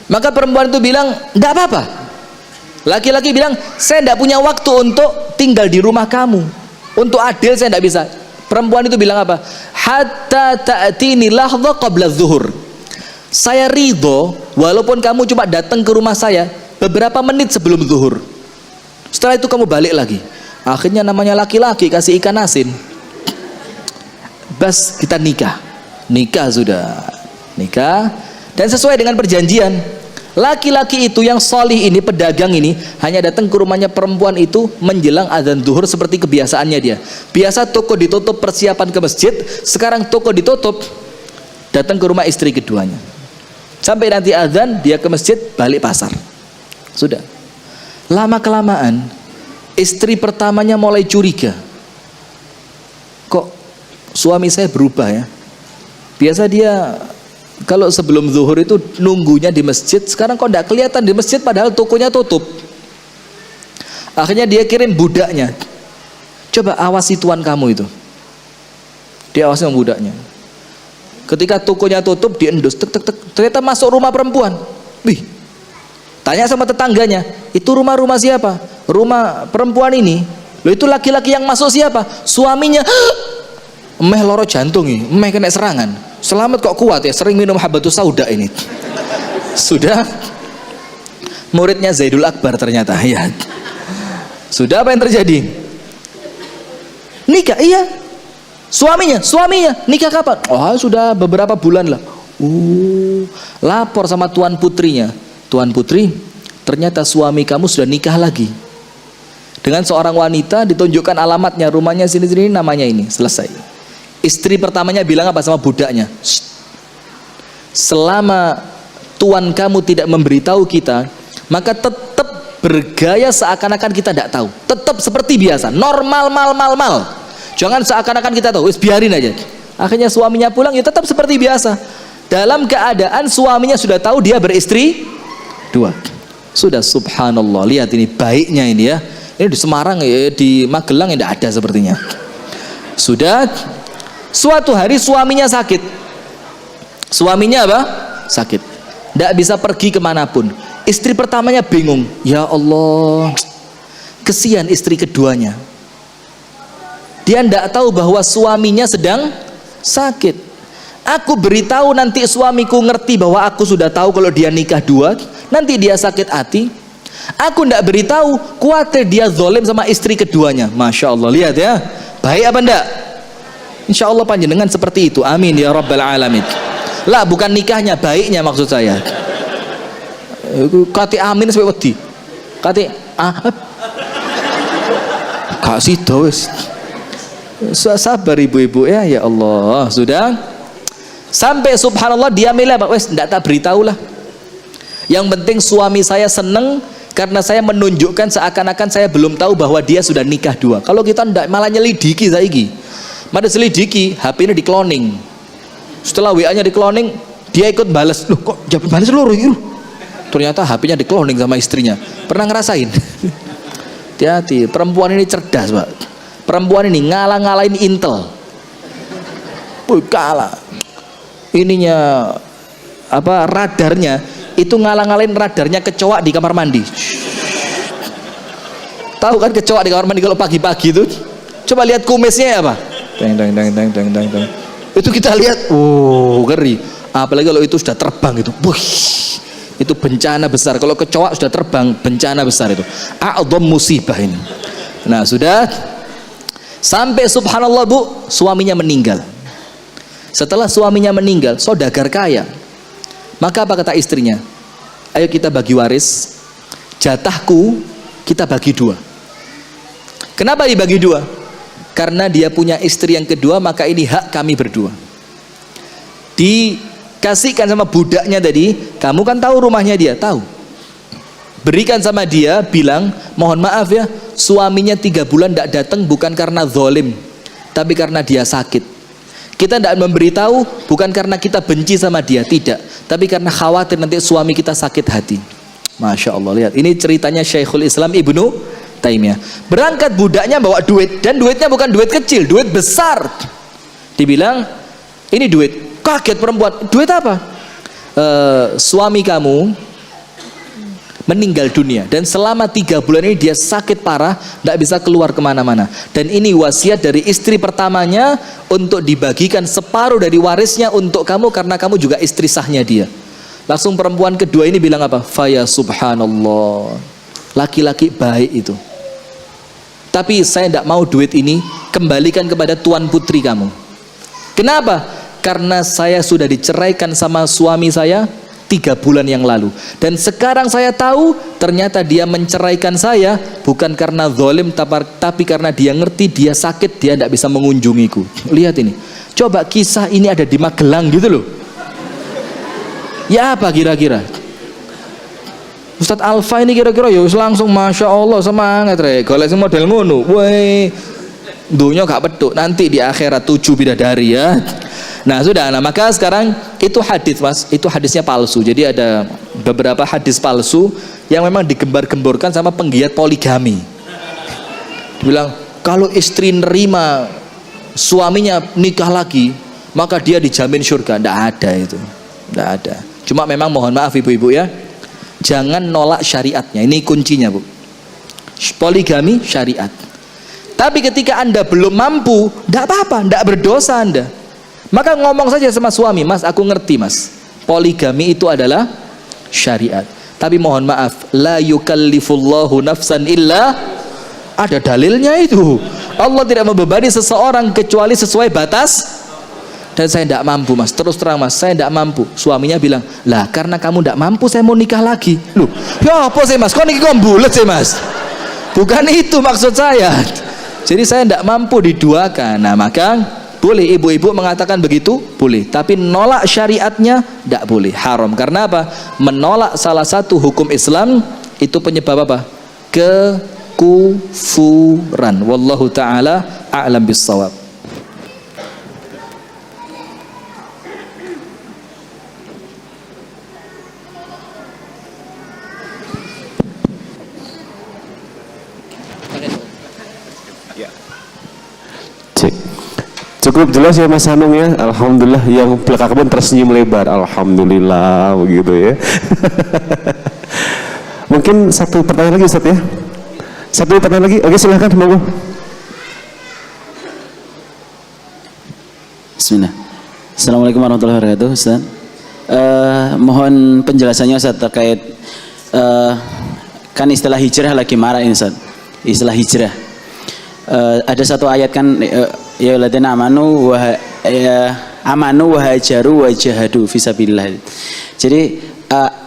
Maka perempuan itu bilang, "Enggak apa-apa." Laki-laki bilang, "Saya enggak punya waktu untuk tinggal di rumah kamu. Untuk adil saya enggak bisa." Perempuan itu bilang apa? "Hatta ta'tini lahdha qabla zuhur." Saya ridho walaupun kamu cuma datang ke rumah saya beberapa menit sebelum zuhur. Setelah itu kamu balik lagi. Akhirnya namanya laki-laki kasih ikan asin. Bas kita nikah. Nikah sudah. Nikah dan sesuai dengan perjanjian. Laki-laki itu yang solih ini, pedagang ini, hanya datang ke rumahnya perempuan itu menjelang azan zuhur seperti kebiasaannya dia. Biasa toko ditutup persiapan ke masjid, sekarang toko ditutup, datang ke rumah istri keduanya. Sampai nanti azan, dia ke masjid, balik pasar. Sudah. Lama-kelamaan, istri pertamanya mulai curiga. Kok suami saya berubah ya? Biasa dia kalau sebelum zuhur itu nunggunya di masjid, sekarang kok tidak kelihatan di masjid padahal tokonya tutup. Akhirnya dia kirim budaknya, coba awasi tuan kamu itu. Dia awasi sama budaknya. Ketika tokonya tutup, diendus, tek tek tek, ternyata masuk rumah perempuan. Wih, tanya sama tetangganya, itu rumah siapa? Rumah perempuan ini. Loh, itu laki-laki yang masuk siapa? Suaminya. Emeh loro jantung ini, emeh kena serangan. Selamat kok kuat ya, sering minum habatus sauda ini. Sudah muridnya Zaidul Akbar ternyata ya. Sudah apa yang terjadi? Nikah, iya. Suaminya nikah kapan? Oh, sudah beberapa bulan lah. Lapor sama tuan putrinya. Tuan putri, ternyata suami kamu sudah nikah lagi dengan seorang wanita, ditunjukkan alamatnya, rumahnya sini-sini, namanya ini. Selesai. Istri pertamanya bilang apa sama budaknya? Selama tuan kamu tidak memberitahu kita, maka tetap bergaya seakan-akan kita tidak tahu. Tetap seperti biasa, normal, mal. Jangan seakan-akan kita tahu, wis biarin aja. Akhirnya suaminya pulang, ya tetap seperti biasa. Dalam keadaan suaminya sudah tahu dia beristri 2. Sudah, subhanallah. Lihat ini baiknya ini ya. Ini di Semarang ya, di Magelang tidak ada sepertinya. Sudah. Suatu hari suaminya sakit. Suaminya apa? Sakit. Tidak bisa pergi kemanapun. Istri pertamanya bingung. Ya Allah, kesian istri keduanya. Dia tidak tahu bahwa suaminya sedang sakit. Aku beritahu nanti suamiku ngerti bahwa aku sudah tahu kalau dia nikah 2, nanti dia sakit hati. Aku tidak beritahu, khawatir dia zalim sama istri keduanya. Masya Allah, lihat ya. Baik apa enggak? Insya Allah panjenengan seperti itu, amin ya rabbal alamin. Lah, bukan nikahnya, baiknya maksud saya. Kati amin sampai wedi. Kati kasih wis. Sabar ibu-ibu ya, ya Allah. Sudah. Sampai subhanallah dia milih apa? Wes ndak tak beritahu lah. Yang penting suami saya seneng karena saya menunjukkan seakan-akan saya belum tahu bahwa dia sudah nikah 2. Kalau kita ndak malah nyelidiki saiki. Mada selidiki, HP ini di cloning. Setelah WA-nya di cloning, dia ikut balas. Loh, kok jawab balas seluruh itu? Ternyata HP-nya di cloning sama istrinya. Pernah ngerasain? Hati-hati, perempuan ini cerdas, Pak. Perempuan ini ngalah-ngalahin Intel. Kalah. Ininya apa, radarnya itu ngalah-ngalahin radarnya kecoa di kamar mandi. Tahu kan kecoa di kamar mandi kalau pagi-pagi itu? Coba lihat kumisnya apa? Deng. Itu kita lihat, ngeri. Apalagi kalau itu sudah terbang itu, itu bencana besar. Kalau kecoa sudah terbang, bencana besar itu. A'dzam musibah ini. Nah, sudah sampai subhanallah Bu, suaminya meninggal. Setelah suaminya meninggal, saudagar kaya. Maka apa kata istrinya? Ayo kita bagi waris. Jatahku kita bagi 2. Kenapa dibagi 2? Karena dia punya istri yang kedua, maka ini hak kami berdua. Dikasihkan sama budaknya tadi, kamu kan tahu rumahnya dia, tahu. Berikan sama dia, bilang, mohon maaf ya, suaminya 3 bulan tidak datang bukan karena zalim, tapi karena dia sakit. Kita tidak memberitahu bukan karena kita benci sama dia, tidak, tapi karena khawatir nanti suami kita sakit hati. Masya Allah, lihat ini ceritanya Syekhul Islam Ibnu Taimiyah. Berangkat budaknya bawa duit, dan duitnya bukan duit kecil, duit besar. Dibilang ini duit, kaget perempuan, duit apa? Suami kamu meninggal dunia dan selama 3 bulan ini dia sakit parah, tidak bisa keluar kemana-mana, dan ini wasiat dari istri pertamanya untuk dibagikan separuh dari warisnya untuk kamu karena kamu juga istri sahnya dia. Langsung perempuan kedua ini bilang apa? Faya subhanallah, laki-laki baik itu, tapi saya tidak mau duit ini, kembalikan kepada tuan putri kamu. Kenapa? Karena saya sudah diceraikan sama suami saya 3 bulan yang lalu, dan sekarang saya tahu ternyata dia menceraikan saya bukan karena zalim, tapi karena dia ngerti dia sakit, dia tidak bisa mengunjungiku. Lihat ini, coba kisah ini ada di Magelang gitu loh. Ya apa kira-kira Ustadz Alfa ini kira-kira ya langsung Masya Allah semangat rek, golek model ngono, woi dunia gak petuk, nanti di akhirat 7 bidadari ya. Nah sudah, nah maka sekarang itu hadis mas, itu hadisnya palsu. Jadi ada beberapa hadis palsu yang memang digembar-gemborkan sama penggiat poligami. Bilang kalau istri nerima suaminya nikah lagi maka dia dijamin surga. Tidak ada itu, tidak ada. Cuma memang mohon maaf ibu-ibu ya, jangan nolak syariatnya. Ini kuncinya bu, poligami syariat. Tapi ketika anda belum mampu, tidak apa-apa, tidak berdosa anda. Maka ngomong saja sama suami, mas aku ngerti mas, poligami itu adalah syariat, tapi mohon maaf, la yukallifullahu nafsan illa, ada dalilnya itu. Allah tidak membebani seseorang kecuali sesuai batas. Dan saya tidak mampu mas, terus terang mas, saya tidak mampu. Suaminya bilang, lah karena kamu tidak mampu saya mau nikah lagi. Loh, ya apa sih mas, kok nikah bulet sih mas? Bukan itu maksud saya. Jadi saya tidak mampu diduakan. Nah maka boleh ibu-ibu mengatakan begitu, boleh, tapi nolak syariatnya tidak boleh, haram. Karena apa? Menolak salah satu hukum Islam itu penyebab apa? Kekufuran. Wallahu ta'ala a'lam bissawab. Cukup jelas ya Mas Hanung ya, alhamdulillah. Yang belakang pun tersenyum lebar, alhamdulillah begitu ya. Mungkin satu pertanyaan lagi Ustaz ya, satu pertanyaan lagi, oke silahkan monggo. Bismillah. Assalamualaikum warahmatullahi wabarakatuh Ustaz. Mohon penjelasannya Ustaz terkait kan istilah hijrah lagi marah ini Ustaz, istilah hijrah. Ada satu ayat kan, ya ladina amanu wa hajaru wa jahadu fisabilillah. Jadi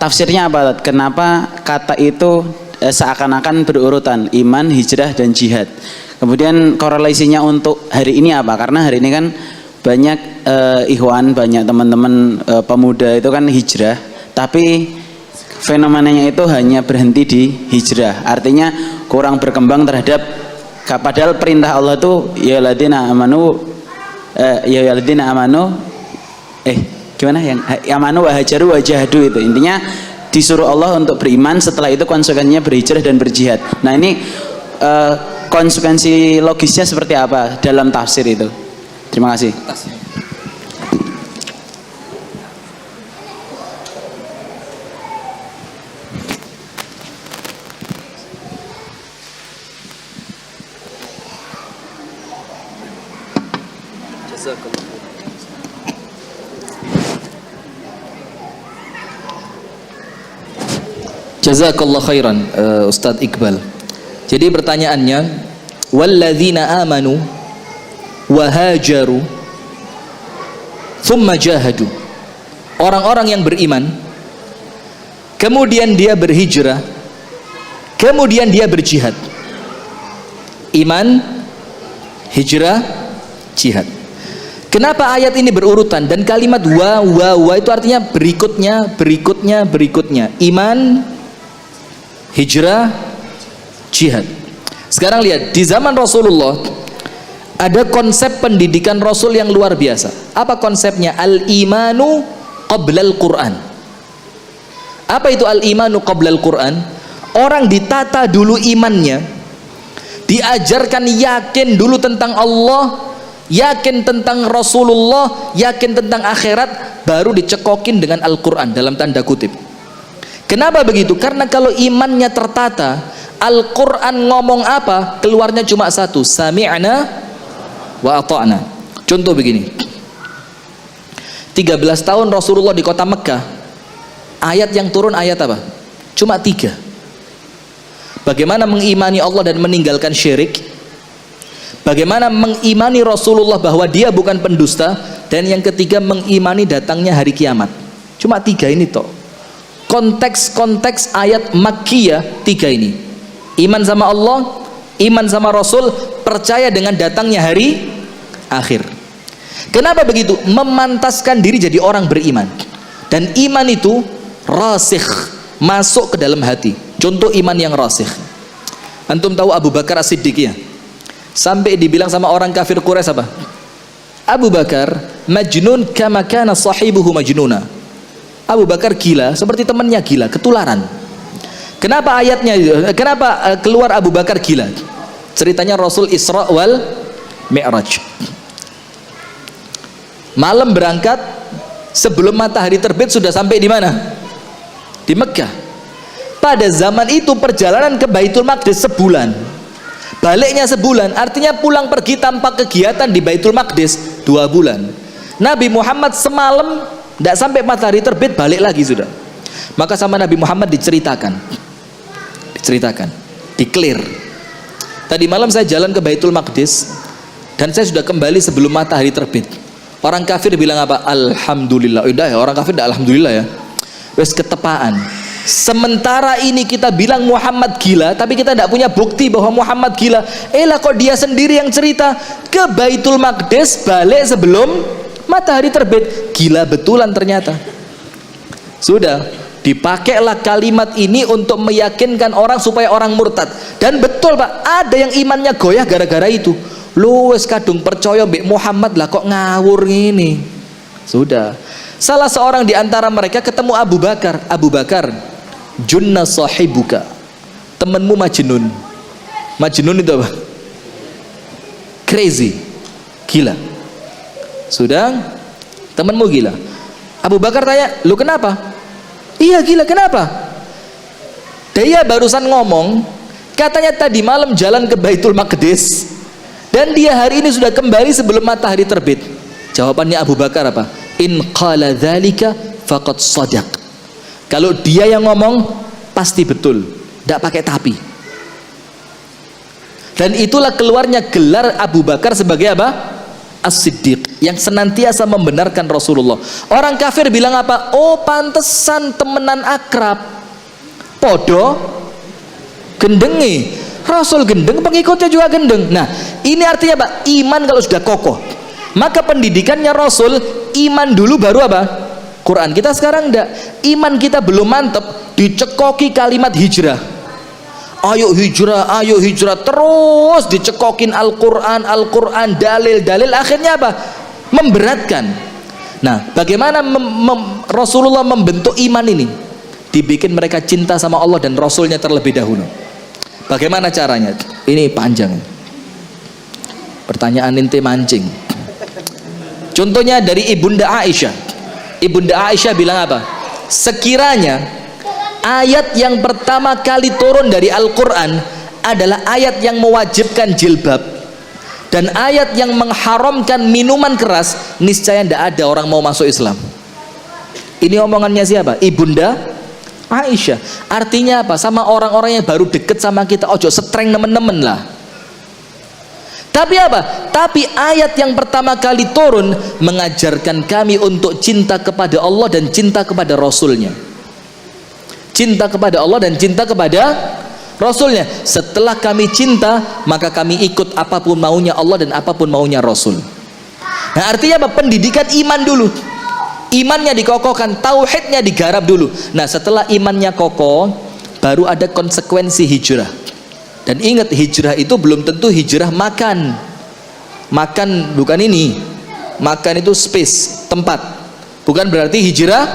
tafsirnya apa? Kenapa kata itu seakan-akan berurutan iman, hijrah dan jihad? Kemudian korelasinya untuk hari ini apa? Karena hari ini kan banyak ikhwan, banyak teman-teman pemuda itu kan hijrah, tapi fenomenanya itu hanya berhenti di hijrah. Artinya kurang berkembang terhadap, padahal perintah Allah itu ya ladina amanu gimana yang amanu wa hajaru wa jahadu, itu intinya disuruh Allah untuk beriman, setelah itu konsekuensinya berhijrah dan berjihad. Nah ini konsekuensi logisnya seperti apa dalam tafsir itu? Terima kasih. Jazakallah khairan Ustadz Iqbal. Jadi pertanyaannya, walladzina amanu wa hajaru thumma jahadu, orang-orang yang beriman kemudian dia berhijrah, kemudian dia berjihad. Iman, hijrah, jihad. Kenapa ayat ini berurutan? Dan kalimat wa itu artinya berikutnya. Iman, hijrah, jihad. Sekarang lihat, di zaman Rasulullah ada konsep pendidikan Rasul yang luar biasa. Apa konsepnya? Al-imanu qablal Quran. Apa itu al-imanu qablal Quran? Orang ditata dulu imannya, diajarkan yakin dulu tentang Allah, yakin tentang Rasulullah, yakin tentang akhirat, baru dicekokin dengan Al-Quran dalam tanda kutip. Kenapa begitu? Karena kalau imannya tertata, Al-Quran ngomong apa, keluarnya cuma satu, sami'na wa ata'na. Contoh begini, 13 tahun Rasulullah di kota Mekah, ayat yang turun ayat apa? Cuma 3. Bagaimana mengimani Allah dan meninggalkan syirik, bagaimana mengimani Rasulullah bahwa dia bukan pendusta, dan yang ketiga mengimani datangnya hari kiamat. Cuma 3 ini toh. Konteks-konteks ayat Makkiyah 3 ini. Iman sama Allah, iman sama Rasul, percaya dengan datangnya hari akhir. Kenapa begitu? Memantaskan diri jadi orang beriman. Dan iman itu rasikh, masuk ke dalam hati. Contoh iman yang rasikh. Antum tahu Abu Bakar As-Siddiq ya? Sampai dibilang sama orang kafir Quraisy apa? Abu Bakar majnun kama kana sahibuhu majnuna. Abu Bakar gila seperti temannya gila, ketularan. Kenapa ayatnya? Kenapa keluar Abu Bakar gila? Ceritanya Rasul Isra wal Mi'raj. Malam berangkat, sebelum matahari terbit sudah sampai di mana? Di Mekah. Pada zaman itu perjalanan ke Baitul Maqdis sebulan, baliknya sebulan, artinya pulang pergi tanpa kegiatan di Baitul Maqdis 2 bulan. Nabi Muhammad semalam tidak sampai matahari terbit balik lagi sudah. Maka sama Nabi Muhammad diceritakan, di-clear. Tadi malam saya jalan ke Baitul Maqdis dan saya sudah kembali sebelum matahari terbit. Orang kafir bilang apa? Alhamdulillah. Udah ya, orang kafir tidak alhamdulillah ya. Wes ketepaan. Sementara ini kita bilang Muhammad gila, tapi kita tidak punya bukti bahwa Muhammad gila. Lah kok dia sendiri yang cerita ke Baitul Maqdis balik sebelum matahari terbit. Gila betulan ternyata. Sudah dipakailah kalimat ini untuk meyakinkan orang supaya orang murtad. Dan betul Pak, ada yang imannya goyah gara-gara itu. Lu wes kadung percaya mbek Muhammad lah kok ngawur ini. Sudah. Salah seorang di antara mereka ketemu Abu Bakar. Abu Bakar, junna sahibuka, temanmu majnun. Majnun itu apa? Crazy, gila. Sudah, temanmu gila. Abu Bakar tanya, lu kenapa? Iya gila, kenapa? Dia barusan ngomong, katanya tadi malam jalan ke Baitul Maqdis dan dia hari ini sudah kembali sebelum matahari terbit. Jawabannya Abu Bakar apa? In qala dzalika faqad shadaq. Kalau dia yang ngomong pasti betul, tidak pakai tapi. Dan itulah keluarnya gelar Abu Bakar sebagai apa? As-Siddiq, yang senantiasa membenarkan Rasulullah. Orang kafir bilang apa? Oh pantesan temenan akrab, podo gendengi. Rasul gendeng, pengikutnya juga gendeng. Nah ini artinya apa? Iman kalau sudah kokoh, maka pendidikannya Rasul iman dulu baru apa? Quran. Kita sekarang enggak, iman kita belum mantep, dicekoki kalimat hijrah. Ayo hijrah, terus dicekokin Al-Quran, dalil, akhirnya apa? Memberatkan. Nah, bagaimana Rasulullah membentuk iman ini? Dibikin mereka cinta sama Allah dan Rasulnya terlebih dahulu. Bagaimana caranya? Ini panjang. Pertanyaan inti mancing. Contohnya dari Ibunda Aisyah. Ibunda Aisyah bilang apa? Sekiranya ayat yang pertama kali turun dari Al-Quran adalah ayat yang mewajibkan jilbab dan ayat yang mengharamkan minuman keras, niscaya tidak ada orang mau masuk Islam. Ini omongannya siapa? Ibunda Aisyah. Artinya apa? Sama orang-orang yang baru deket sama kita, ojo setreng nemen-nemen lah. Tapi apa? Tapi ayat yang pertama kali turun mengajarkan kami untuk cinta kepada Allah dan cinta kepada Rasulnya. Cinta kepada Allah dan cinta kepada Rasulnya. Setelah kami cinta, maka kami ikut apapun maunya Allah dan apapun maunya Rasul. Nah artinya apa? Pendidikan iman dulu, imannya dikokohkan, tauhidnya digarap dulu. Nah setelah imannya kokoh, baru ada konsekuensi hijrah. Dan ingat, hijrah itu belum tentu hijrah makan. Makan bukan ini. Makan itu space, tempat. Bukan berarti hijrah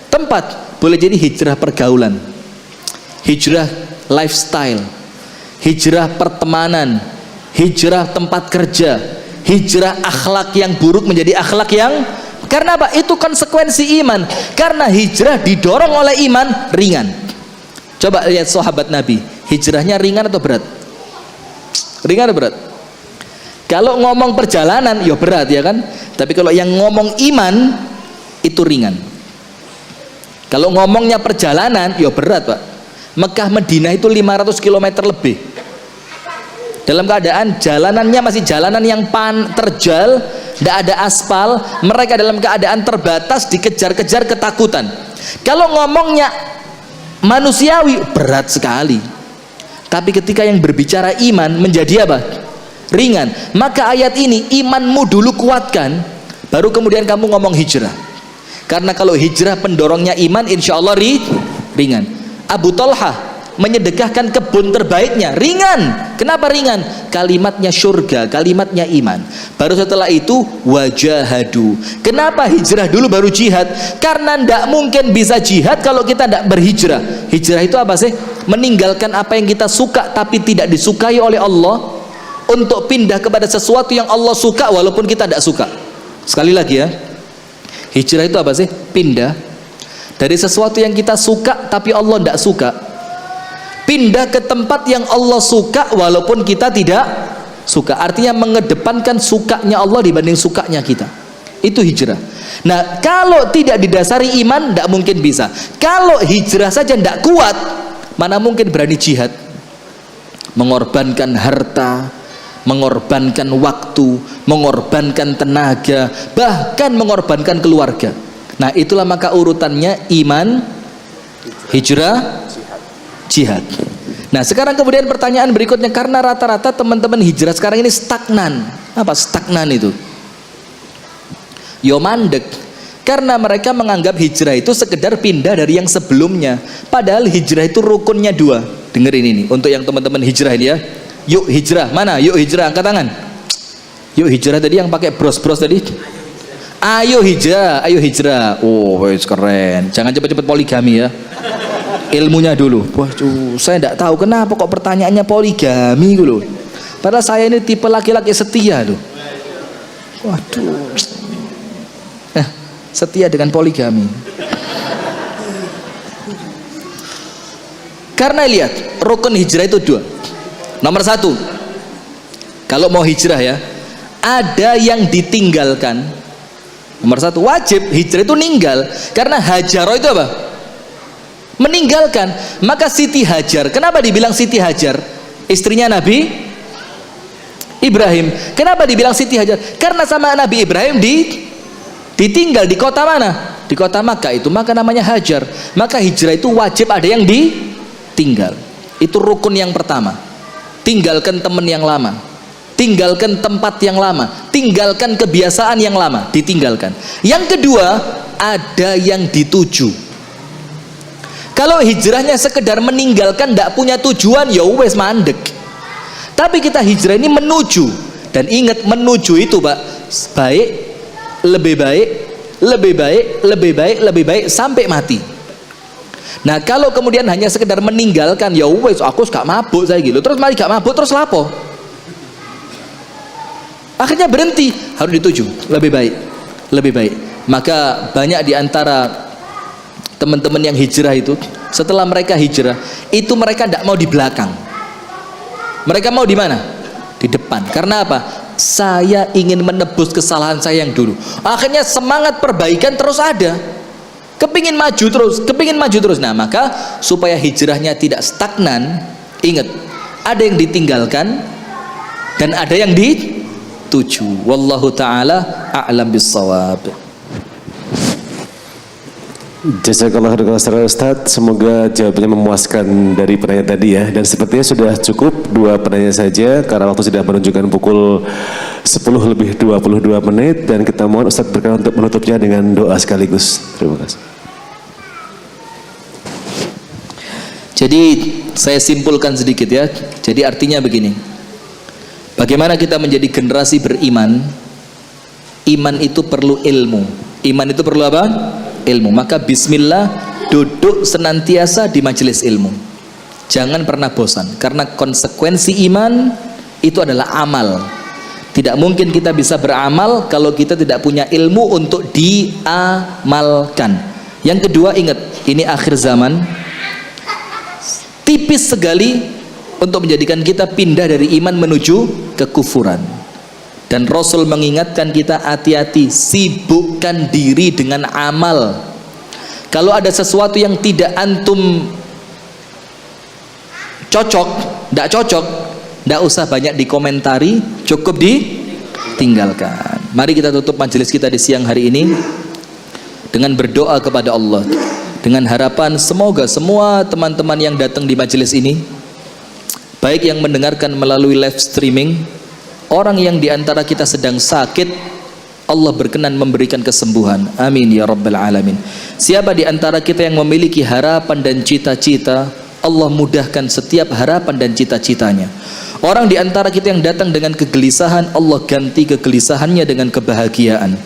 tempat. Boleh jadi hijrah pergaulan, hijrah lifestyle, hijrah pertemanan, hijrah tempat kerja, hijrah akhlak yang buruk menjadi akhlak yang, karena apa? Itu konsekuensi iman. Karena hijrah didorong oleh iman, ringan. Coba lihat sahabat Nabi, hijrahnya ringan atau berat? Ringan atau berat? Kalau ngomong perjalanan ya berat ya kan, tapi kalau yang ngomong iman itu ringan. Kalau ngomongnya perjalanan ya berat, Pak. Mekah Madinah itu 500 km lebih. Dalam keadaan jalanannya masih jalanan yang terjal, tidak ada aspal, mereka dalam keadaan terbatas, dikejar-kejar ketakutan. Kalau ngomongnya manusiawi berat sekali. Tapi ketika yang berbicara iman menjadi apa? Ringan. Maka ayat ini, imanmu dulu kuatkan, baru kemudian kamu ngomong hijrah. Karena kalau hijrah pendorongnya iman, insya Allah ringan. Abu Talha menyedekahkan kebun terbaiknya, ringan. Kenapa ringan? Kalimatnya surga, kalimatnya iman. Baru setelah itu wajahadu. Kenapa hijrah dulu baru jihad? Karena tidak mungkin bisa jihad kalau kita tidak berhijrah. Hijrah itu apa sih? Meninggalkan apa yang kita suka tapi tidak disukai oleh Allah, untuk pindah kepada sesuatu yang Allah suka walaupun kita tidak suka. Sekali lagi ya, hijrah itu apa sih? Pindah dari sesuatu yang kita suka tapi Allah tidak suka, pindah ke tempat yang Allah suka walaupun kita tidak suka. Artinya mengedepankan sukanya Allah dibanding sukanya kita. Itu hijrah. Nah, kalau tidak didasari iman, tidak mungkin bisa. Kalau hijrah saja tidak kuat, mana mungkin berani jihad? Mengorbankan harta, mengorbankan waktu, mengorbankan tenaga, bahkan mengorbankan keluarga. Nah, itulah maka urutannya iman, hijrah, jihad. Nah, sekarang kemudian pertanyaan berikutnya, karena rata-rata teman-teman hijrah sekarang ini stagnan. Apa stagnan itu? Yo mandek. Karena mereka menganggap hijrah itu sekedar pindah dari yang sebelumnya. Padahal hijrah itu rukunnya dua. Dengerin ini untuk yang teman-teman hijrah ini ya. Yuk hijrah, mana? Yuk hijrah, angkat tangan. Yuk hijrah tadi yang pakai bros-bros tadi. Ayo hijrah, ayo hijrah. Oh, keren. Jangan cepet-cepet poligami ya. Ilmunya dulu. Wah, saya tidak tahu kenapa kok pertanyaannya poligami gitu. Padahal saya ini tipe laki-laki setia tuh. Waduh. Setia dengan poligami. Karena lihat, rukun hijrah itu dua. Nomor satu, kalau mau hijrah ya, ada yang ditinggalkan. Nomor satu, wajib hijrah itu ninggal. Karena hajaroh itu apa? Meninggalkan. Maka Siti Hajar, kenapa dibilang Siti Hajar? Istrinya Nabi Ibrahim. Kenapa dibilang Siti Hajar? Karena sama Nabi Ibrahim ditinggal di kota mana? Di kota Makkah itu, maka namanya Hajar. Maka hijrah itu wajib ada yang ditinggal. Itu rukun yang pertama. Tinggalkan teman yang lama, tinggalkan tempat yang lama, tinggalkan kebiasaan yang lama, ditinggalkan. Yang kedua, ada yang dituju. Kalau hijrahnya sekedar meninggalkan, tidak punya tujuan, ya wes mandek. Tapi kita hijrah ini menuju. Dan ingat, menuju itu Pak, baik, lebih baik, lebih baik, lebih baik, lebih baik sampai mati. Nah, kalau kemudian hanya sekedar meninggalkan, ya wes aku gak mabuk saya gitu. Terus mari gak mabuk terus lapo? Akhirnya berhenti, harus dituju, lebih baik. Lebih baik. Maka banyak di antara teman-teman yang hijrah itu, setelah mereka hijrah, itu mereka tidak mau di belakang. Mereka mau di mana? Di depan. Karena apa? Saya ingin menebus kesalahan saya yang dulu. Akhirnya semangat perbaikan terus ada. Kepingin maju terus, kepingin maju terus. Nah, maka supaya hijrahnya tidak stagnan, ingat, ada yang ditinggalkan dan ada yang dituju. Wallahu ta'ala a'lam bissawab. Jazakallah khairan Ustaz. Semoga jawabannya memuaskan dari pertanyaan tadi ya. Dan sepertinya sudah cukup 2 pertanyaan saja karena waktu sudah menunjukkan pukul 10 lebih 22 menit dan kita mohon Ustaz berkenan untuk menutupnya dengan doa sekaligus. Terima kasih. Jadi saya simpulkan sedikit ya. Jadi artinya begini. Bagaimana kita menjadi generasi beriman? Iman itu perlu ilmu. Iman itu perlu apa? Ilmu. Maka bismillah, duduk senantiasa di majelis ilmu. Jangan pernah bosan, karena konsekuensi iman itu adalah amal. Tidak mungkin kita bisa beramal kalau kita tidak punya ilmu untuk diamalkan. Yang kedua, ingat, ini akhir zaman. Tipis sekali untuk menjadikan kita pindah dari iman menuju kekufuran. Dan Rasul mengingatkan kita, hati-hati, sibukkan diri dengan amal. Kalau ada sesuatu yang tidak antum cocok, tidak cocok, tidak usah banyak dikomentari, cukup ditinggalkan. Mari kita tutup majelis kita di siang hari ini dengan berdoa kepada Allah, dengan harapan semoga semua teman-teman yang datang di majelis ini, baik yang mendengarkan melalui live streaming, orang yang diantara kita sedang sakit, Allah berkenan memberikan kesembuhan. Amin ya rabbal alamin. Siapa di antara kita yang memiliki harapan dan cita-cita, Allah mudahkan setiap harapan dan cita-citanya. Orang di antara kita yang datang dengan kegelisahan, Allah ganti kegelisahannya dengan kebahagiaan.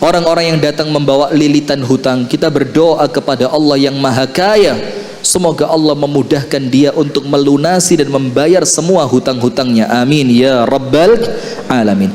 Orang-orang yang datang membawa lilitan hutang, kita berdoa kepada Allah yang Maha Kaya, semoga Allah memudahkan dia untuk melunasi dan membayar semua hutang-hutangnya. Amin ya rabbal alamin.